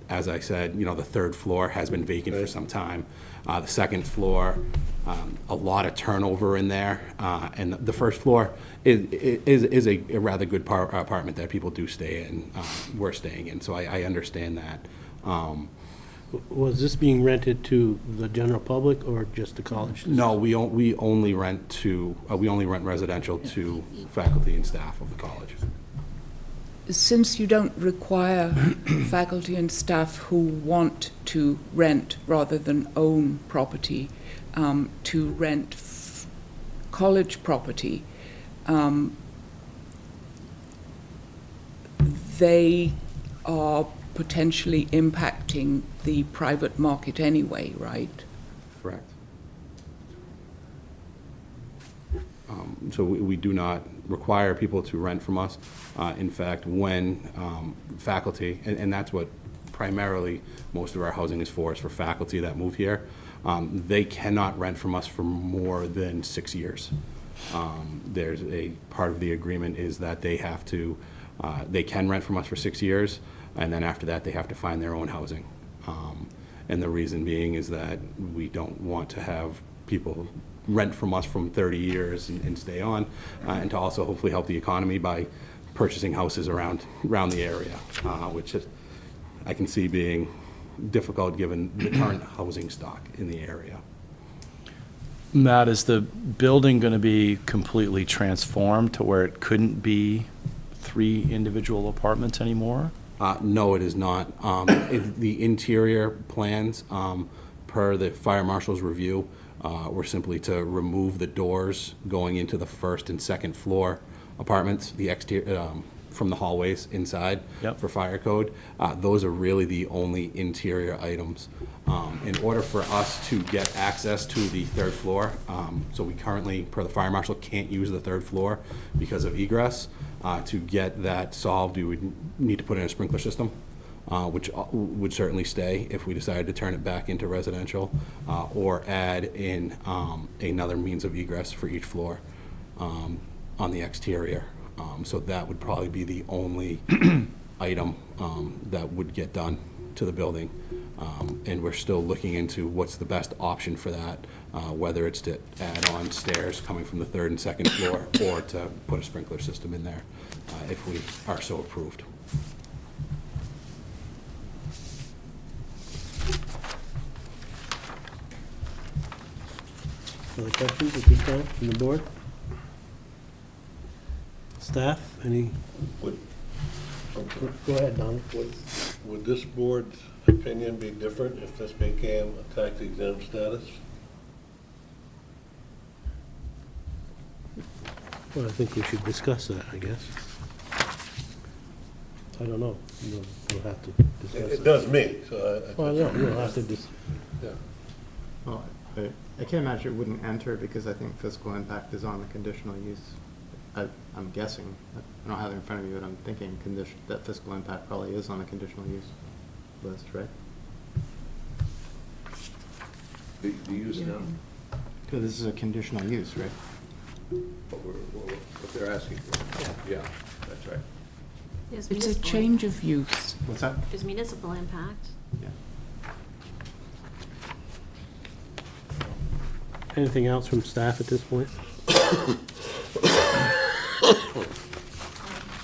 As I said, the 3rd floor has been vacant for some time. The 2nd floor, a lot of turnover in there. And the 1st floor is a rather good apartment that people do stay in, we're staying in. So I understand that. Was this being rented to the general public or just the college? No, we only rent residential to faculty and staff of the college. Since you don't require faculty and staff who want to rent rather than own property to rent college property, they are potentially impacting the private market anyway, right? Correct. So we do not require people to rent from us. In fact, when faculty, and that's what primarily most of our housing is for faculty that move here, they cannot rent from us for more than 6 years. There's a part of the agreement is that they can rent from us for 6 years, and then after that, they have to find their own housing. And the reason being is that we don't want to have people rent from us from 30 years and stay on, and to also hopefully help the economy by purchasing houses around the area, which I can see being difficult given the current housing stock in the area. Matt, is the building going to be completely transformed to where it couldn't be 3 individual apartments anymore? No, it is not. The interior plans, per the fire marshal's review, were simply to remove the doors going into the 1st and 2nd floor apartments, the exterior, from the hallways inside. Yep. For fire code. Those are really the only interior items. In order for us to get access to the 3rd floor, so we currently, per the fire marshal, can't use the 3rd floor because of egress. To get that solved, we would need to put in a sprinkler system, which would certainly stay if we decided to turn it back into residential, or add in another means of egress for each floor on the exterior. So that would probably be the only item that would get done to the building. And we're still looking into what's the best option for that, whether it's to add on stairs coming from the 3rd and 2nd floor or to put a sprinkler system in there if we are so approved. Other questions at this time from the board? Staff, any? Go ahead, Donnie. Would this board's opinion be different if this became a tax exempt status? Well, I think we should discuss that, I guess. I don't know. We'll have to discuss It does me, so I. Well, no, we'll have to Yeah. Well, I can't imagine it wouldn't enter because I think fiscal impact is on the conditional use. I'm guessing, I don't have it in front of me, but I'm thinking that fiscal impact probably is on the conditional use list, right? The use now, Because this is a conditional use, right? what they're asking for. Yeah, that's right. There's It's a municipal- change of use. What's that? There's municipal impact. Anything else from staff at this point?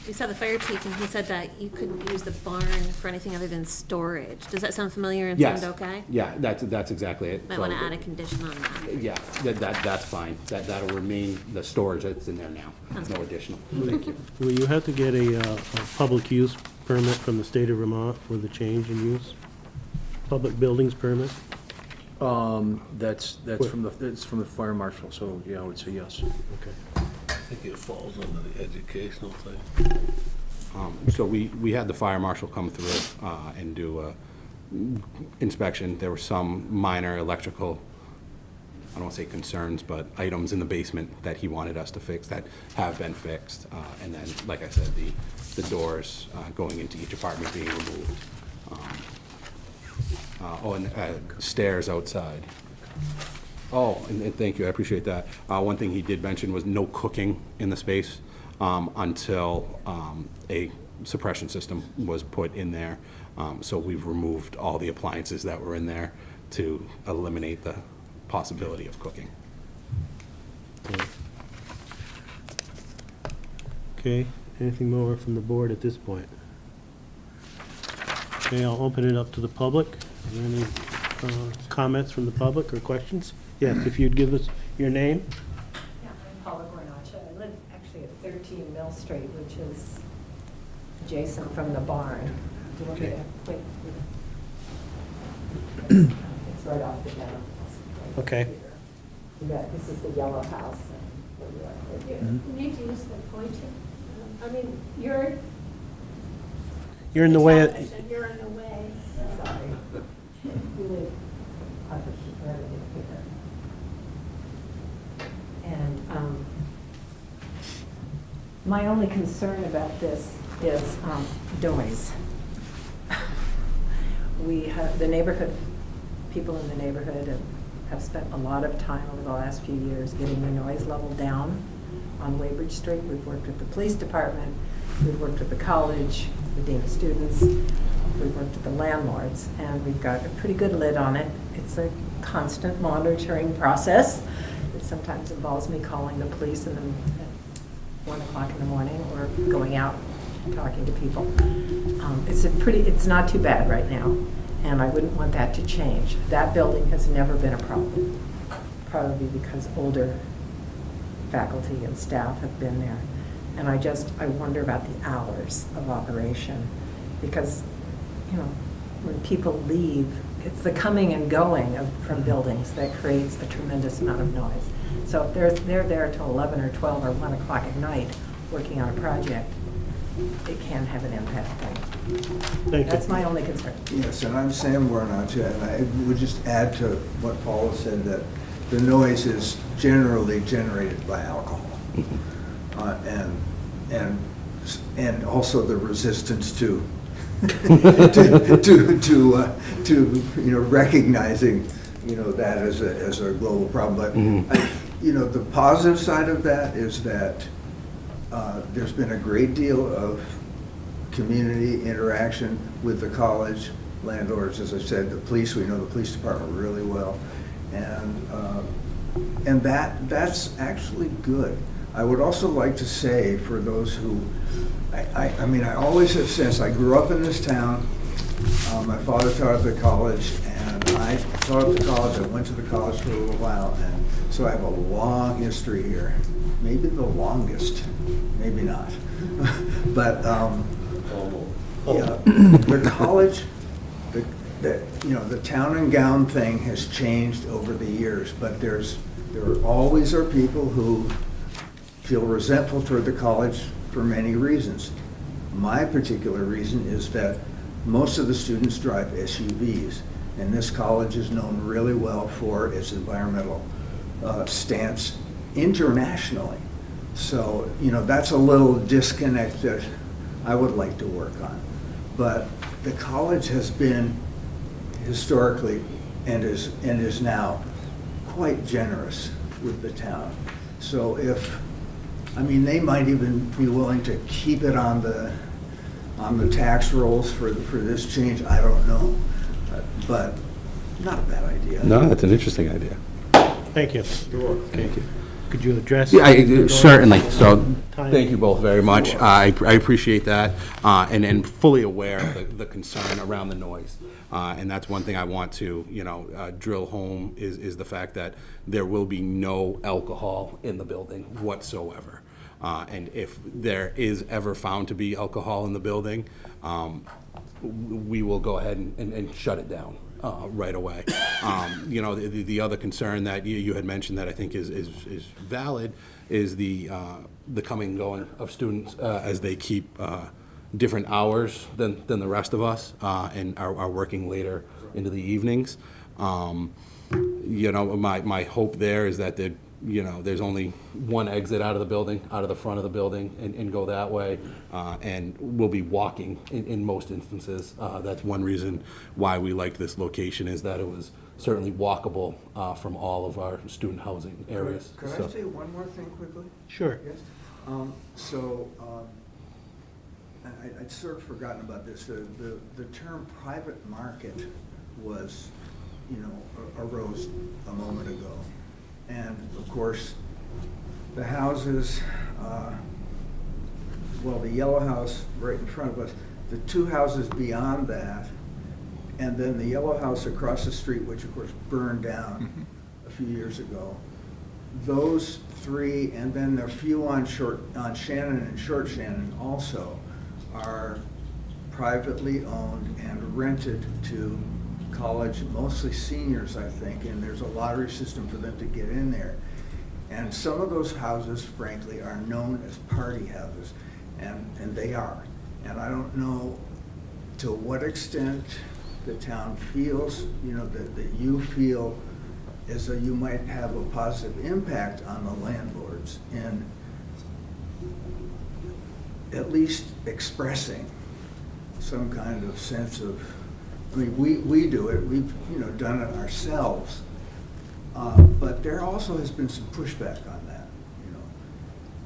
We saw the fire chief, and he said that you couldn't use the barn for anything other than storage. Does that sound familiar and Yes. sound okay? Yeah, that's exactly it. Might want to add a condition on that. Yeah, that's fine. That'll remain the storage that's in there now. Sounds No good. additional. Thank you. Will you have to get a public use permit from the state of Vermont for the change in use? Public buildings permit? That's from the fire marshal, so yeah, I would say yes. Okay. I think it falls under the educational thing. So we had the fire marshal come through and do a inspection. There were some minor electrical, I don't want to say concerns, but items in the basement that he wanted us to fix that have been fixed. And then, like I said, the doors going into each apartment being removed. And stairs outside. Oh, and thank you, I appreciate that. One thing he did mention was no cooking in the space until a suppression system was put in there. So we've removed all the appliances that were in there to eliminate the possibility of cooking. Okay, anything more from the board at this point? Okay, I'll open it up to the public. Are there any comments from the public or questions? Yes, if you'd give us your name. Yeah, I'm Paula Gornacha. I live actually at 13 Mill Street, which is adjacent from the barn. Do you want me to click? It's right off the down. Okay. This is the yellow house. You need to use the pointer. I mean, you're You're in the way. You're in the way. Sorry. You live on the right here. And my only concern about this is noise. We have, the neighborhood, people in the neighborhood have spent a lot of time over the last few years getting the noise level down on Weybridge Street. We've worked with the police department, we've worked with the college, the dean of students, we've worked with the landlords, and we've got a pretty good lid on it. It's a constant monitoring process. It sometimes involves me calling the police at 1 o'clock in the morning or going out and talking to people. It's not too bad right now, and I wouldn't want that to change. That building has never been a problem, probably because older faculty and staff have been there. And I wonder about the hours of operation, because, you know, when people leave, it's the coming and going from buildings that creates a tremendous amount of noise. So if they're there till 11 or 12 or 1 o'clock at night working on a project, it can have an impact. Thank you. That's my only concern. Yes, and I'm Sam Warnacha, and I would just add to what Paula said, that the noise is generally generated by alcohol. And also the resistance to recognizing that as a global problem. But the positive side of that is that there's been a great deal of community interaction with the college, landlords, as I said, the police. We know the police department really well, and that's actually good. I would also like to say, for those who, I always have said, I grew up in this town. My father taught at the college, and I taught at the college. I went to the college for a little while, and so I have a long history here. Maybe the longest, maybe not. But the college, the town and gown thing has changed over the years, but there always are people who feel resentful toward the college for many reasons. My particular reason is that most of the students drive SUVs, and this college is known really well for its environmental stance internationally. So, that's a little disconnect that I would like to work on. But the college has been historically and is now quite generous with the town. So they might even be willing to keep it on the on the tax rolls for this change, I don't know. But not a bad idea. No, that's an interesting idea. Thank you. Thank you. Could you address? Yeah, certainly. So, Time. thank you both very much. I appreciate that, and fully aware of the concern around the noise. And that's one thing I want to, drill home is the fact that there will be no alcohol in the building whatsoever. And if there is ever found to be alcohol in the building, we will go ahead and shut it down right away. The other concern that you had mentioned that I think is valid is the coming and going of students as they keep different hours than the rest of us and are working later into the evenings. My hope there is that there's only one exit out of the building, out of the front of the building, and go that way. And we'll be walking in most instances. That's one reason why we liked this location, is that it was certainly walkable from all of our student housing areas. Could I say one more thing quickly? Sure. Yes. I'd sort of forgotten about this. The term private market was, arose a moment ago. And of course, the houses, the yellow house right in front of us, the two houses beyond that, and then the yellow house across the street, which of course burned down a few years ago. Those three, and then a few on Shannon and Short Shannon also, are privately owned and rented to college, mostly seniors, I think, and there's a lottery system for them to get in there. And some of those houses, frankly, are known as party houses, and they are. And I don't know to what extent the town feels, that you feel as though you might have a positive impact on the landlords in at least expressing some kind of sense of, we do it, we've done it ourselves, but there also has been some pushback on that,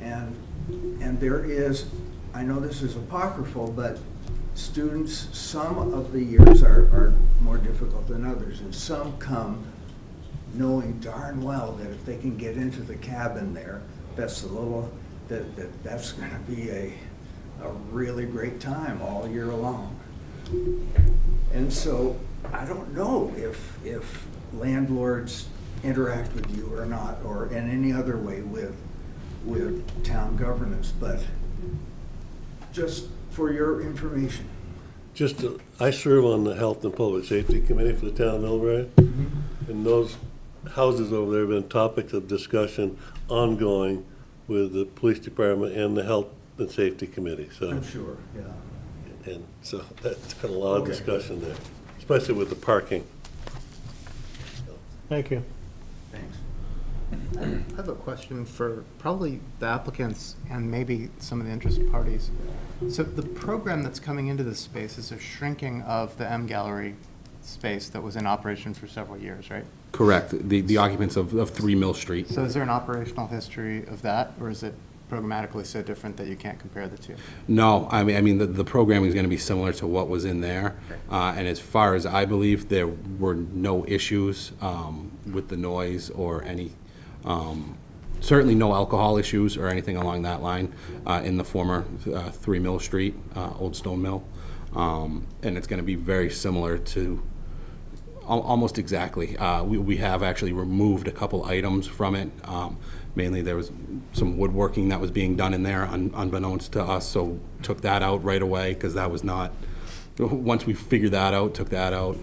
and there is, I know this is apocryphal, but students, some of the years are more difficult than others, and some come knowing darn well that if they can get into the cabin there, that's that's going to be a really great time all year long. And so I don't know if landlords interact with you or not, or in any other way with town governance, but just for your information. I serve on the Health and Public Safety Committee for the town of Middlebury, and those houses over there have been topics of discussion ongoing with the police department and the Health and Safety Committee, so. I'm sure, yeah. And so that's got a lot of discussion there, especially with the parking. Thank you. Thanks. I have a question for probably the applicants and maybe some of the interested parties. So the program that's coming into this space is a shrinking of the M Gallery space that was in operation for several years, right? Correct. The occupants of 3 Mill Street. So is there an operational history of that, or is it programmatically so different that you can't compare the two? No, I mean the programming is going to be similar to what was in there, and as far as I believe, there were no issues with the noise or any, certainly no alcohol issues or anything along that line in the former 3 Mill Street, Old Stone Mill, and it's going to be very similar to almost exactly. We have actually removed a couple items from it. Mainly there was some woodworking that was being done in there unbeknownst to us, so took that out right away because that was not, once we figured that out, took that out.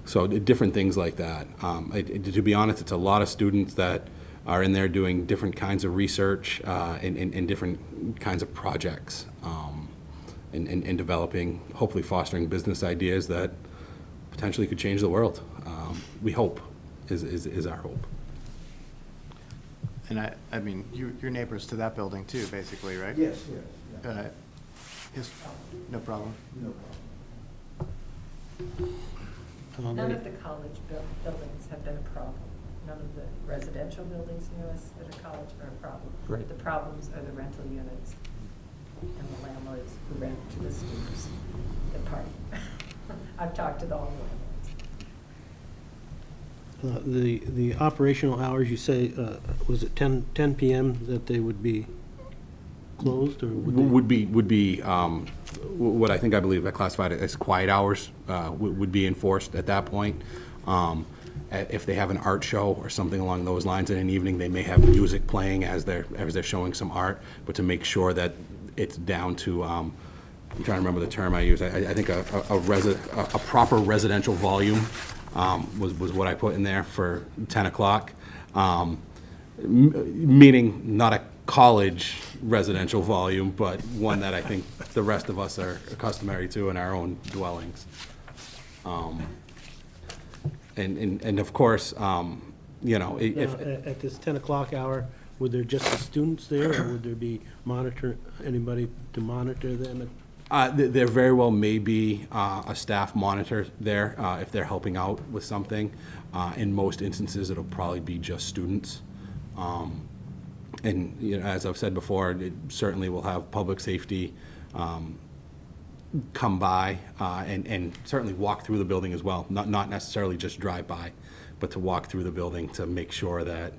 So different things like that. To be honest, it's a lot of students that are in there doing different kinds of research and different kinds of projects and developing, hopefully fostering business ideas that potentially could change the world. We hope, is our hope. And I mean, you're neighbors to that building too, basically, right? Yes, yes. No problem. No problem. None of the college buildings have been a problem. None of the residential buildings near us that are college are a problem. Great. The problems are the rental units. and the landlords who rent to the students that party. I've talked to all the landlords. The operational hours, you say, was it 10 PM that they would be closed, or would they? Would be, what I think I believe I classified it as quiet hours, would be enforced at that point. If they have an art show or something along those lines in an evening, they may have music playing as they're showing some art, but to make sure that it's down to, I'm trying to remember the term I use, I think a proper residential volume, was what I put in there for 10 o'clock. Meaning not a college residential volume, but one that I think the rest of us are customary to in our own dwellings. And of course, you know, if. Now, at this 10 o'clock hour, would there just be students there, or would there be anybody to monitor them? There very well may be a staff monitor there if they're helping out with something. In most instances, it'll probably be just students. And, you know, as I've said before, it certainly will have public safety come by and certainly walk through the building as well. Not necessarily just drive by, but to walk through the building to make sure that,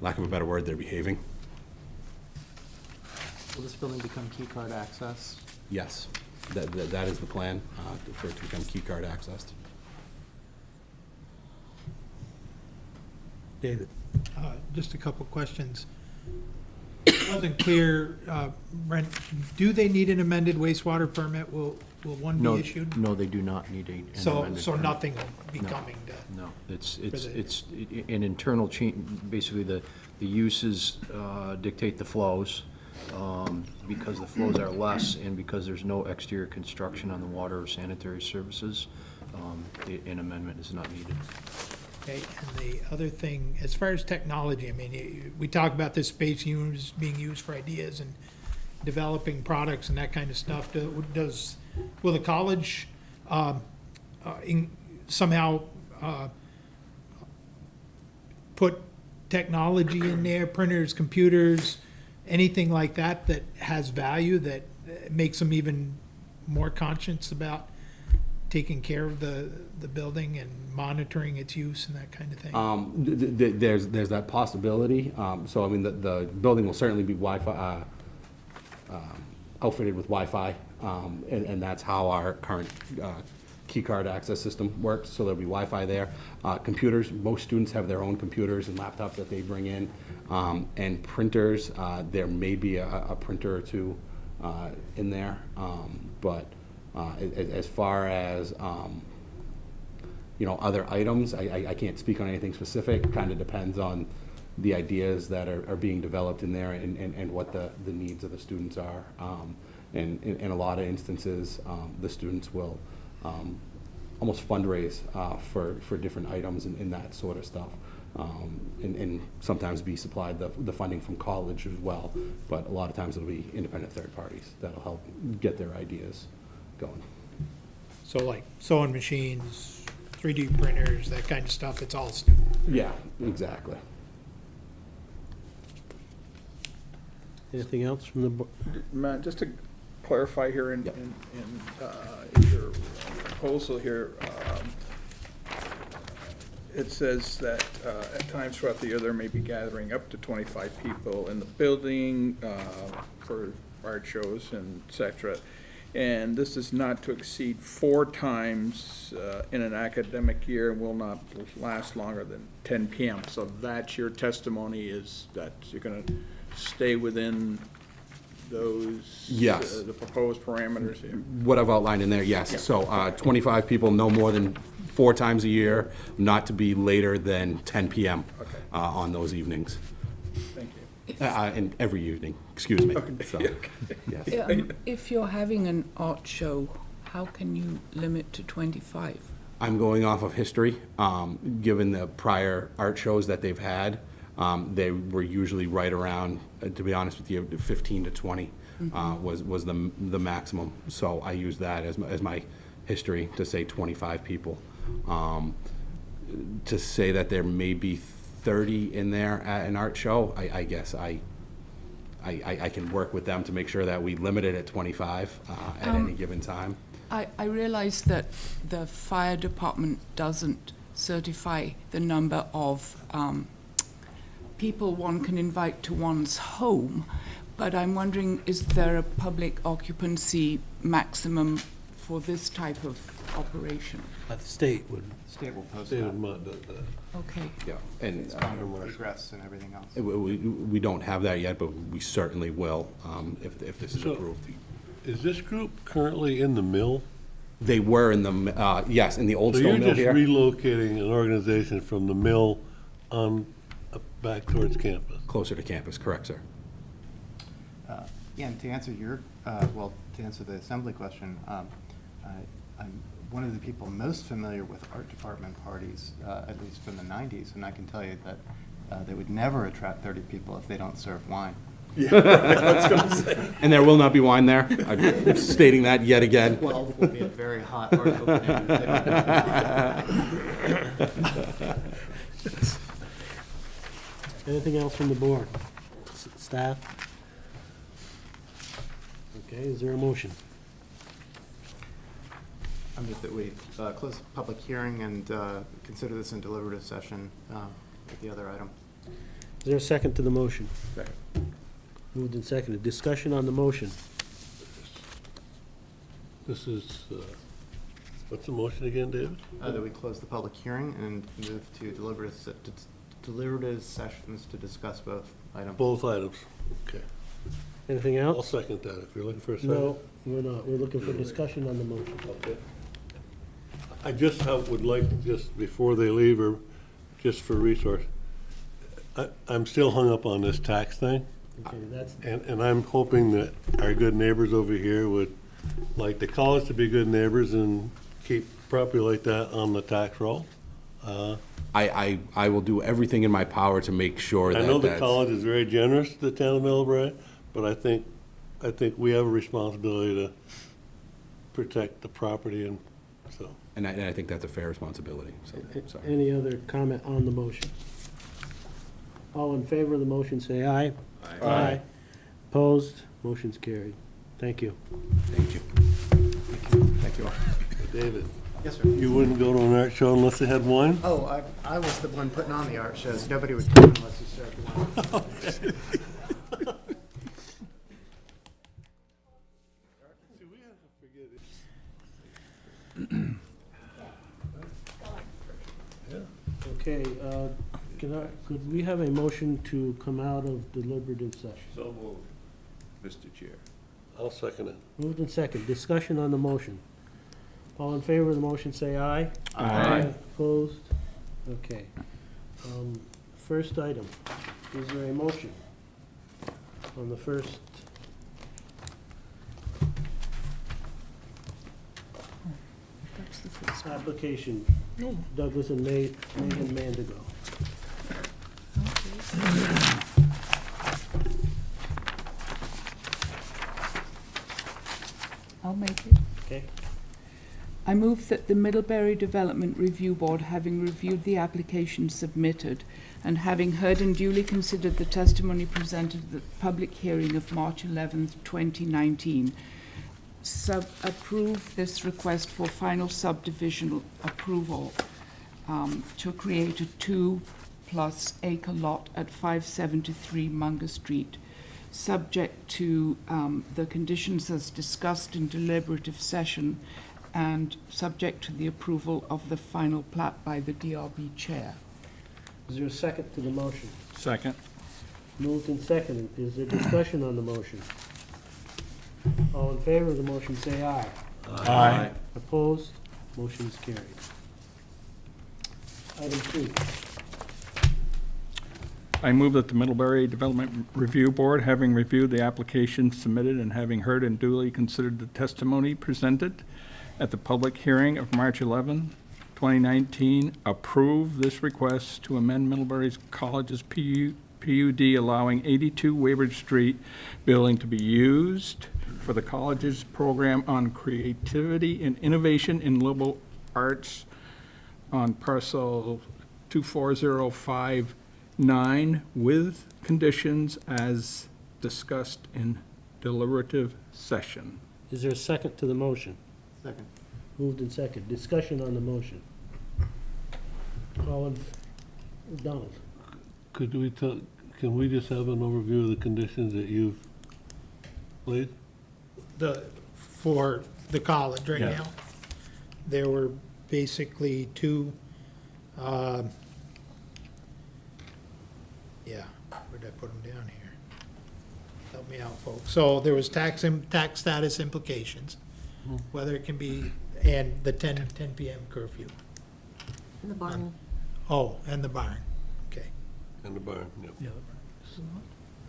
lack of a better word, they're behaving. Will this building become key card access? Yes, that is the plan, for it to become key card accessed. David? Just a couple questions. It wasn't clear, Brent, do they need an amended wastewater permit? Will one be issued? No, they do not need an amended So permit. nothing will be No. coming to? No, it's an internal change, basically the uses dictate the flows. Because the flows are less and because there's no exterior construction on the water or sanitary services, an amendment is not needed. Okay, and the other thing, as far as technology, I mean, we talk about this space being used for ideas and developing products and that kind of stuff. Will the college somehow put technology in there, printers, computers, anything like that that has value, that makes them even more conscious about taking care of the building and monitoring its use and that kind of thing? There's that possibility. So, I mean, the building will certainly be Wi-Fi, outfitted with Wi-Fi, and that's how our current key card access system works. So there'll be Wi-Fi there. Computers, most students have their own computers and laptops that they bring in. And printers, there may be a printer or two in there. But as far as, you know, other items, I can't speak on anything specific. Kind of depends on the ideas that are being developed in there and what the needs of the students are. And in a lot of instances, the students will almost fundraise for different items and that sort of stuff. And sometimes be supplied the funding from college as well. But a lot of times it'll be independent third parties that'll help get their ideas going. So like sewing machines, 3D printers, that kind of stuff, it's all student. Yeah, exactly. Anything else from the board? Matt, just to clarify here in your proposal here, it says that at times throughout the year, there may be gathering up to 25 people in the building for art shows and et cetera. And this is not to exceed 4 times in an academic year and will not last longer than 10 p.m. So that's your testimony, is that you're going to stay within those, Yes. the proposed parameters here? What I've outlined in there, yes. So 25 people, no more than 4 times a year, not to be later than 10 p.m. Okay. On those evenings. Thank you. And every evening, excuse me. Okay. So, yes. If you're having an art show, how can you limit to 25? I'm going off of history. Given the prior art shows that they've had, they were usually right around, to be honest with you, 15 to 20 was the maximum. So I use that as my history to say 25 people. To say that there may be 30 in there at an art show, I guess I I can work with them to make sure that we limit it at 25 at any given time. I realize that the fire department doesn't certify the number of people one can invite to one's home, but I'm wondering, is there a public occupancy maximum for this type of operation? The state would. State will post David that. Mott does that. Okay. Yeah, and It's under egress and everything else. we don't have that yet, but we certainly will if this is So- approved. Is this group currently in the mill? They were in the, yes, in the old So stone you're mill just here. relocating an organization from the mill on, back towards campus? Closer to campus, correct, sir. Yeah, and to answer your, to answer the assembly question, I'm one of the people most familiar with art department parties, at least from the 90s, and I can tell you that they would never attract 30 people if they don't serve wine. Yeah, I was gonna say. And there will not be wine there. I'm stating that yet again. 12 will be a very hot art opening. Anything else from the board? Staff? Okay, is there a motion? I move that we close the public hearing and consider this in deliberative session with the other item. Is there a second to the motion? Second. Moved and seconded. Discussion on the motion. This is, what's the motion again, David? That we close the public hearing and move to deliberative sessions to discuss both items. Both items, okay. Anything I'll else? second that, if you're looking for a second. No, we're not. We're looking for discussion on the motion. Okay. I just would like, just before they leave, or just for resource, I'm still hung up on this tax thing. Okay, that's, And I'm hoping that our good neighbors over here would like the college to be good neighbors and keep property like that on the tax roll. I will do everything in my power to make sure that I know the that's- college is very generous to the town of Middlebury, but I think we have a responsibility to protect the property, and so. And I think that's a fair responsibility, so, sorry. any other comment on the motion? All in favor of the motion, say aye. Aye. Opposed? Motion's carried. Thank you. Thank you. Thank you all. David, Yes, sir. you wouldn't go to an art show unless they had wine? Oh, I was the one putting on the art shows. Nobody would come unless you served wine. Okay, could we have a motion to come out of deliberative session? So moved, Mr. Chair. I'll second it. Moved and second. Discussion on the motion. All in favor of the motion, say aye. Aye. Opposed? Okay. First item, is there a motion on the first? That's the first. Application, Douglas and Megan Mandigo. I'll make it. Okay. I move that the Middlebury Development Review Board, having reviewed the application submitted and having heard and duly considered the testimony presented at the public hearing of March 11th, 2019, approve this request for final subdivision approval to create a 2+ acre lot at 573 Munger Street, subject to the conditions as discussed in deliberative session and subject to the approval of the final plat by the DRB chair. Is there a second to the motion? Second. Moved and seconded. Is there discussion on the motion? All in favor of the motion, say aye. Aye. Opposed? Motion's carried. Item 2. I move that the Middlebury Development Review Board, having reviewed the application submitted and having heard and duly considered the testimony presented at the public hearing of March 11, 2019, approve this request to amend Middlebury College's PUD allowing 82 Waybridge Street building to be used for the college's program on creativity and innovation in liberal arts on parcel 24059 with conditions as discussed in deliberative session. Is there a second to the motion? Second. Moved in second. Discussion on the motion. All in, Donald? Could we tell, can we just have an overview of the conditions that you've laid? For the college right Yeah. now, there were basically two, where'd I put them down here? Help me out, folks. So there was tax status implications, whether it can be, and the 10 PM curfew. In the barn. Oh, and the barn, okay. And the barn, yeah.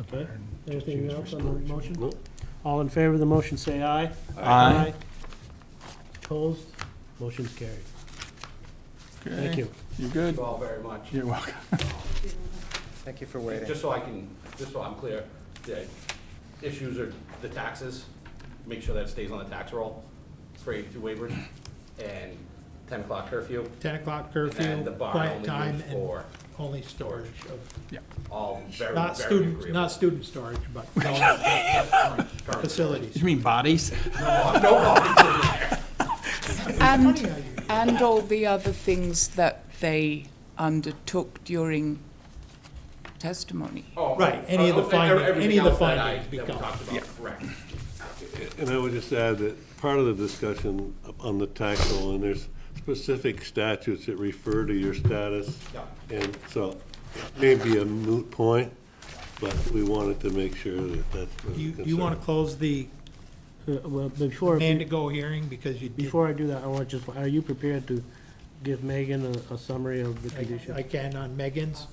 Okay. Anything else on the motion? Nope. All in favor of the motion, say aye. Aye. Opposed? Motion's carried. Thank Okay. you. You good? Thank you all very much. You're welcome. Thank you for waiting. Just so I'm clear, the issues are the taxes, make sure that it stays on the tax roll for 82 waivers, and 10 o'clock curfew. 10 o'clock And curfew, then the barn quiet only time, used and for only storage of, all very, not very student, agreeable. not student storage, but Current facilities. You mean bodies? And all the other things that they undertook during testimony. Oh, Right, any of the everything findings- any of the else that findings that we become- talked about, correct. And I would just add that part of the discussion on the tax roll, and there's specific statutes that refer to your status. Yeah. And so it may be a moot point, but we wanted to make sure that that's. what You was want to concerned. close the Well, before, Mandigo hearing because you did. before I do that, I want just, are you prepared to give Megan a summary of the I conditions? can on Megan's.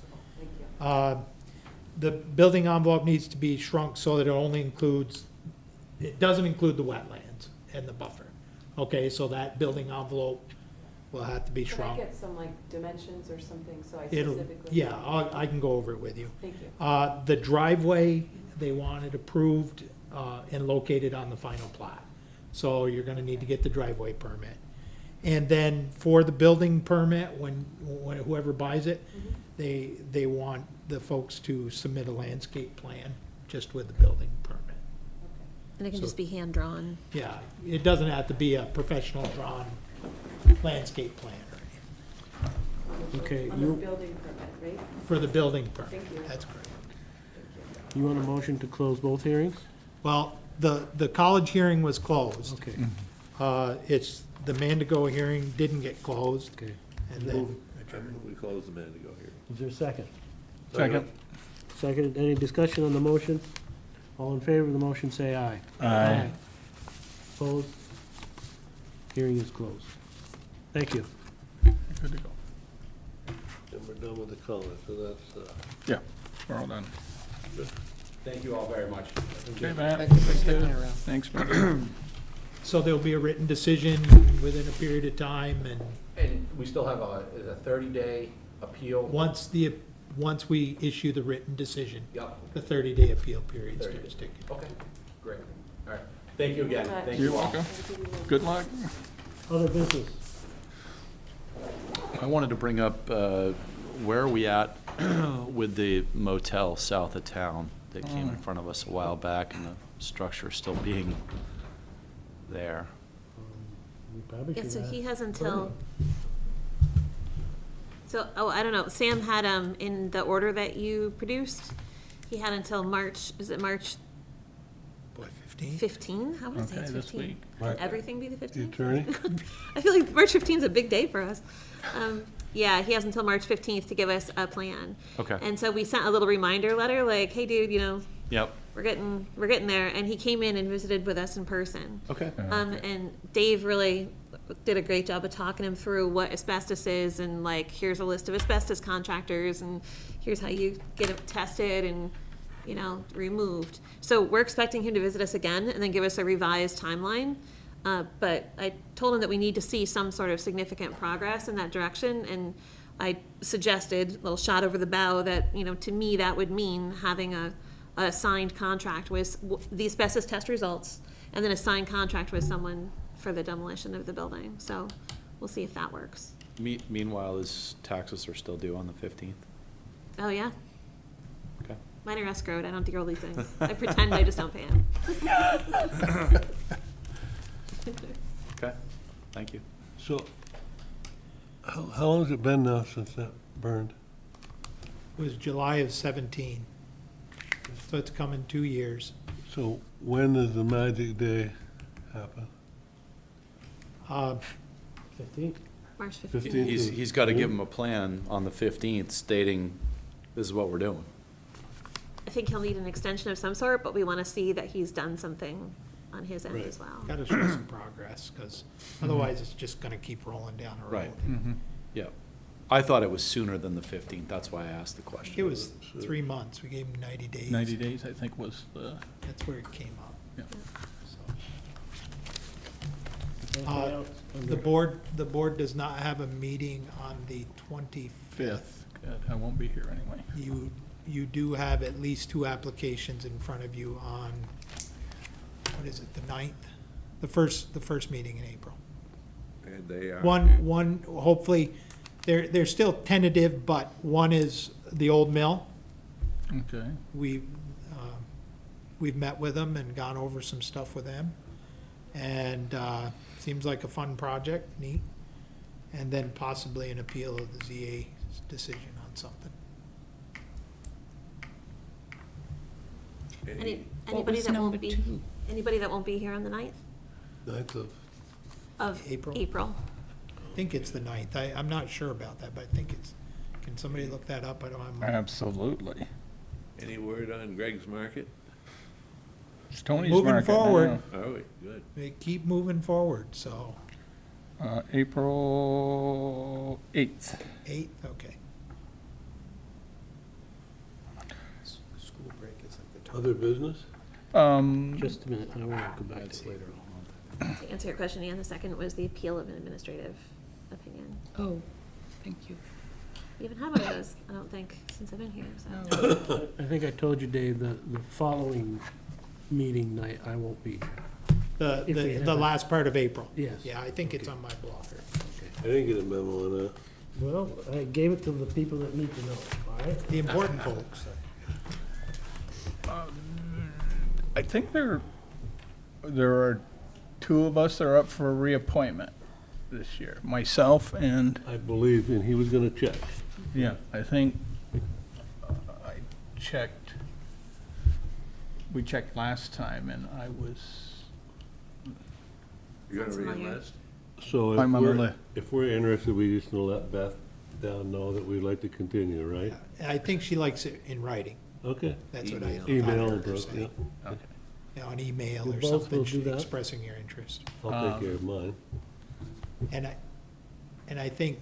The building envelope needs to be shrunk so that it only includes, it doesn't include the wetlands and the buffer. Okay, so that building envelope will have to be Can I shrunk. get some like dimensions or something so I It'll, specifically? yeah, I can go over it with you. Thank you. The driveway, they wanted approved and located on the final plat. So you're gonna need to get the driveway permit. And then for the building permit, when whoever buys it, they want the folks to submit a landscape plan just with the building permit. And it can So- just be hand-drawn. Yeah, it doesn't have to be a professional drawn landscape plan or anything. Okay, On the you, building permit, right? For the building permit, Thank you. that's correct. you want a motion to close both hearings? Well, the college hearing was closed. Okay, It's, the Mandigo hearing didn't get closed, okay. and then We close the Mandigo here. Is there a second? Second. Second, any discussion on the motion? All in favor of the motion, say aye. Aye. Opposed? Hearing is closed. Thank you. Good to go. And we're done with the color, so that's, Yeah, we're all done. Thank you all very much. Okay, Matt. Thank you for sticking around. Thanks, Matt. so there'll be a written decision within a period of time, and And we still have a 30-day appeal. once we issue the written decision, Yep. the 30-day appeal period 30 starts ticking. Okay, great. All right. Thank you again. Thank You're you all. welcome. Good luck. Other business? I wanted to bring up, where are we at with the motel south of town that came in front of us a while back and the structure still being there? We probably Yeah, should so ask he has until, Curran. I don't know, Sam had, in the order that you produced, he had until March, is it March Boy, 15? 15? How would I say Okay, it's this 15? week. Can everything be the the 15th? attorney? I feel like March 15th is a big day for us. Yeah, he has until March 15th to give us a plan. Okay. And so we sent a little reminder letter, like, hey, dude, Yep, we're getting there. And he came in and visited with us in person. okay. And Dave really did a great job of talking him through what asbestos is, and like, here's a list of asbestos contractors, and here's how you get it tested and, removed. So we're expecting him to visit us again and then give us a revised timeline. But I told him that we need to see some sort of significant progress in that direction, and I suggested, a little shot over the bow, that, to me, that would mean having a signed contract with the asbestos test results, and then a signed contract with someone for the demolition of the building. So we'll see if that works. Meanwhile, his taxes are still due on the 15th. Oh, yeah? Okay. Mine are escrowed. I don't do all these things. I pretend I just don't pay them. Okay, thank you. So, how long has it been now since that burned? It was July of 17. So it's coming 2 years. So when does the magic day happen? 15th? March 15th. 15th? He's got to give him a plan on the 15th stating, this is what we're doing. I think he'll need an extension of some sort, but we want to see that he's done something on his end Right. as well. Got to show some progress, because otherwise it's just going to keep rolling down the road. Right. Yeah. I thought it was sooner than the 15th, that's why I asked the question. It was 3 months. We gave him 90 days. 90 days, I think, was the, That's where it came up. yeah. Anything Uh, else? The board does not have a meeting on the 25th. Fifth, good, I won't be here anyway. You do have at least 2 applications in front of you on, what is it, the 9th? The first meeting in April. And they are. One, hopefully, they're still tentative, but one is the old mill. Okay. We've met with them and gone over some stuff with them. And seems like a fun project, neat. And then possibly an appeal of the ZA's decision on something. Anybody was that number won't be, 2? anybody that won't be here on the 9th 9th of April? April? I think it's the 9th. I'm not sure about that, but I think it's, can somebody look that up? I don't have my. Absolutely. Any word on Greg's Market? It's Tony's Moving Market forward. now. Are we? Good. They keep moving forward, so, April 8th. 8th, okay. School break is like the Other business? Just a minute, I want to go back to later. To answer your question, Ian, the second was the appeal of an administrative opinion. Oh, thank you. We haven't had one of those, I don't think, since I've been here, so. I think I told you, Dave, the following meeting night, I won't be here. If we have The a- last part of April. Yes. Yeah, I think it's on my blocker. I didn't get a memo on that. Well, I gave it to the people that need to know, all right? The important folks. I think there are 2 of us that are up for reappointment this year, myself and, I believe, and he was gonna check. yeah, I think I checked, we checked last time and I was, You're gonna Sounds familiar. re-enlist? So I'm on the list. if we're interested, we just gonna let Beth down know that we'd like to continue, right? I think she likes it in writing. Okay. That's what I Email, heard her bro, say. yeah. okay. You know, an email You or both something will do that? expressing your interest. I'll take care of mine. And I think,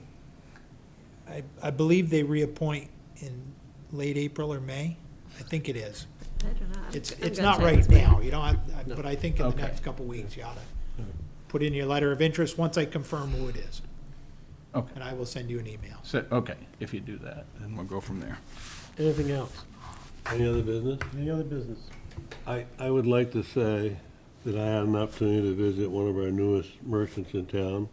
I believe they reappoint in late April or May. I think it is. I don't know. It's I'm gonna not check right this week. now, you don't have, but I think in the Okay. next couple weeks, you ought to put in your letter of interest once I confirm who it is. Okay. And I will send you an email. So, okay, if you do that, then we'll go from there. Anything else? Any other business? Any other business? I would like to say that I had an opportunity to visit one of our newest merchants in town,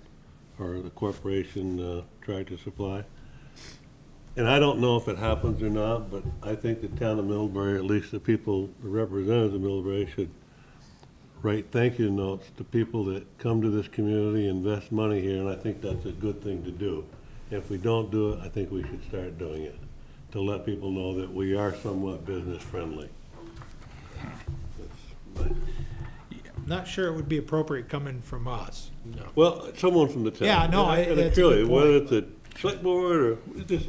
or the corporation Tractor Supply. And I don't know if it happens or not, but I think the town of Middlebury, at least the people, the representatives of Middlebury, should write thank you notes to people that come to this community, invest money here, and I think that's a good thing to do. If we don't do it, I think we should start doing it, to let people know that we are somewhat business friendly. Not sure it would be appropriate coming from us. No. Well, someone from the town. Yeah, no, And that's a really, good whether point. it's a select board or just,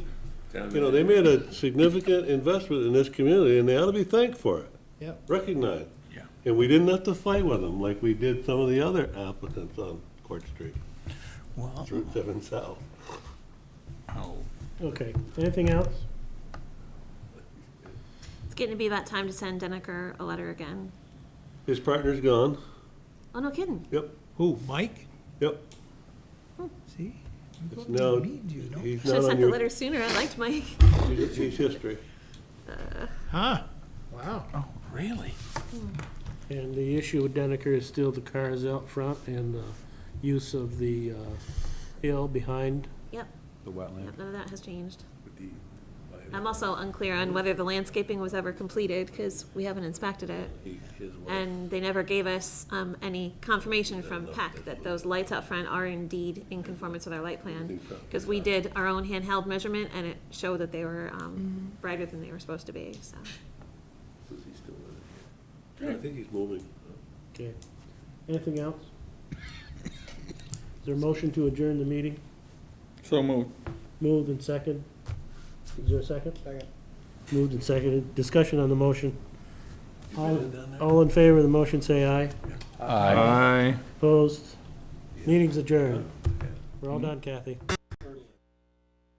you know, they made a significant investment in this community and they ought to be thanked for it. Yep. Recognized. Yeah. And we didn't have to fight with them like we did some of the other applicants on Court Street, Well, Route 7 South. oh, Okay, anything else? It's getting to be about time to send Deniker a letter again. His partner's gone. Oh, no kidding. Yep, Who, Mike? yep. See? It's now, You know? he's Should not have on sent the your, letter sooner. I liked Mike. he's history. Huh? Wow. oh, really? And the issue with Deniker is still the cars out front and the use of the hill behind. Yep, The wetland. yep, none of that has changed. With the liability. I'm also unclear on whether the landscaping was ever completed, because we haven't inspected it. And they never gave us any confirmation from PEC that those lights out front are indeed in conformance with our light plan. Because we did our own handheld measurement, and it showed that they were brighter than they were supposed to be, so. I think he's moving. Okay. Anything else? Is there a motion to adjourn the meeting? So moved. Moved and second. Is there a second? Second. Moved and seconded. Discussion on the motion. All in favor of the motion, say aye. Aye. Opposed? Meeting's adjourned. We're all done, Kathy.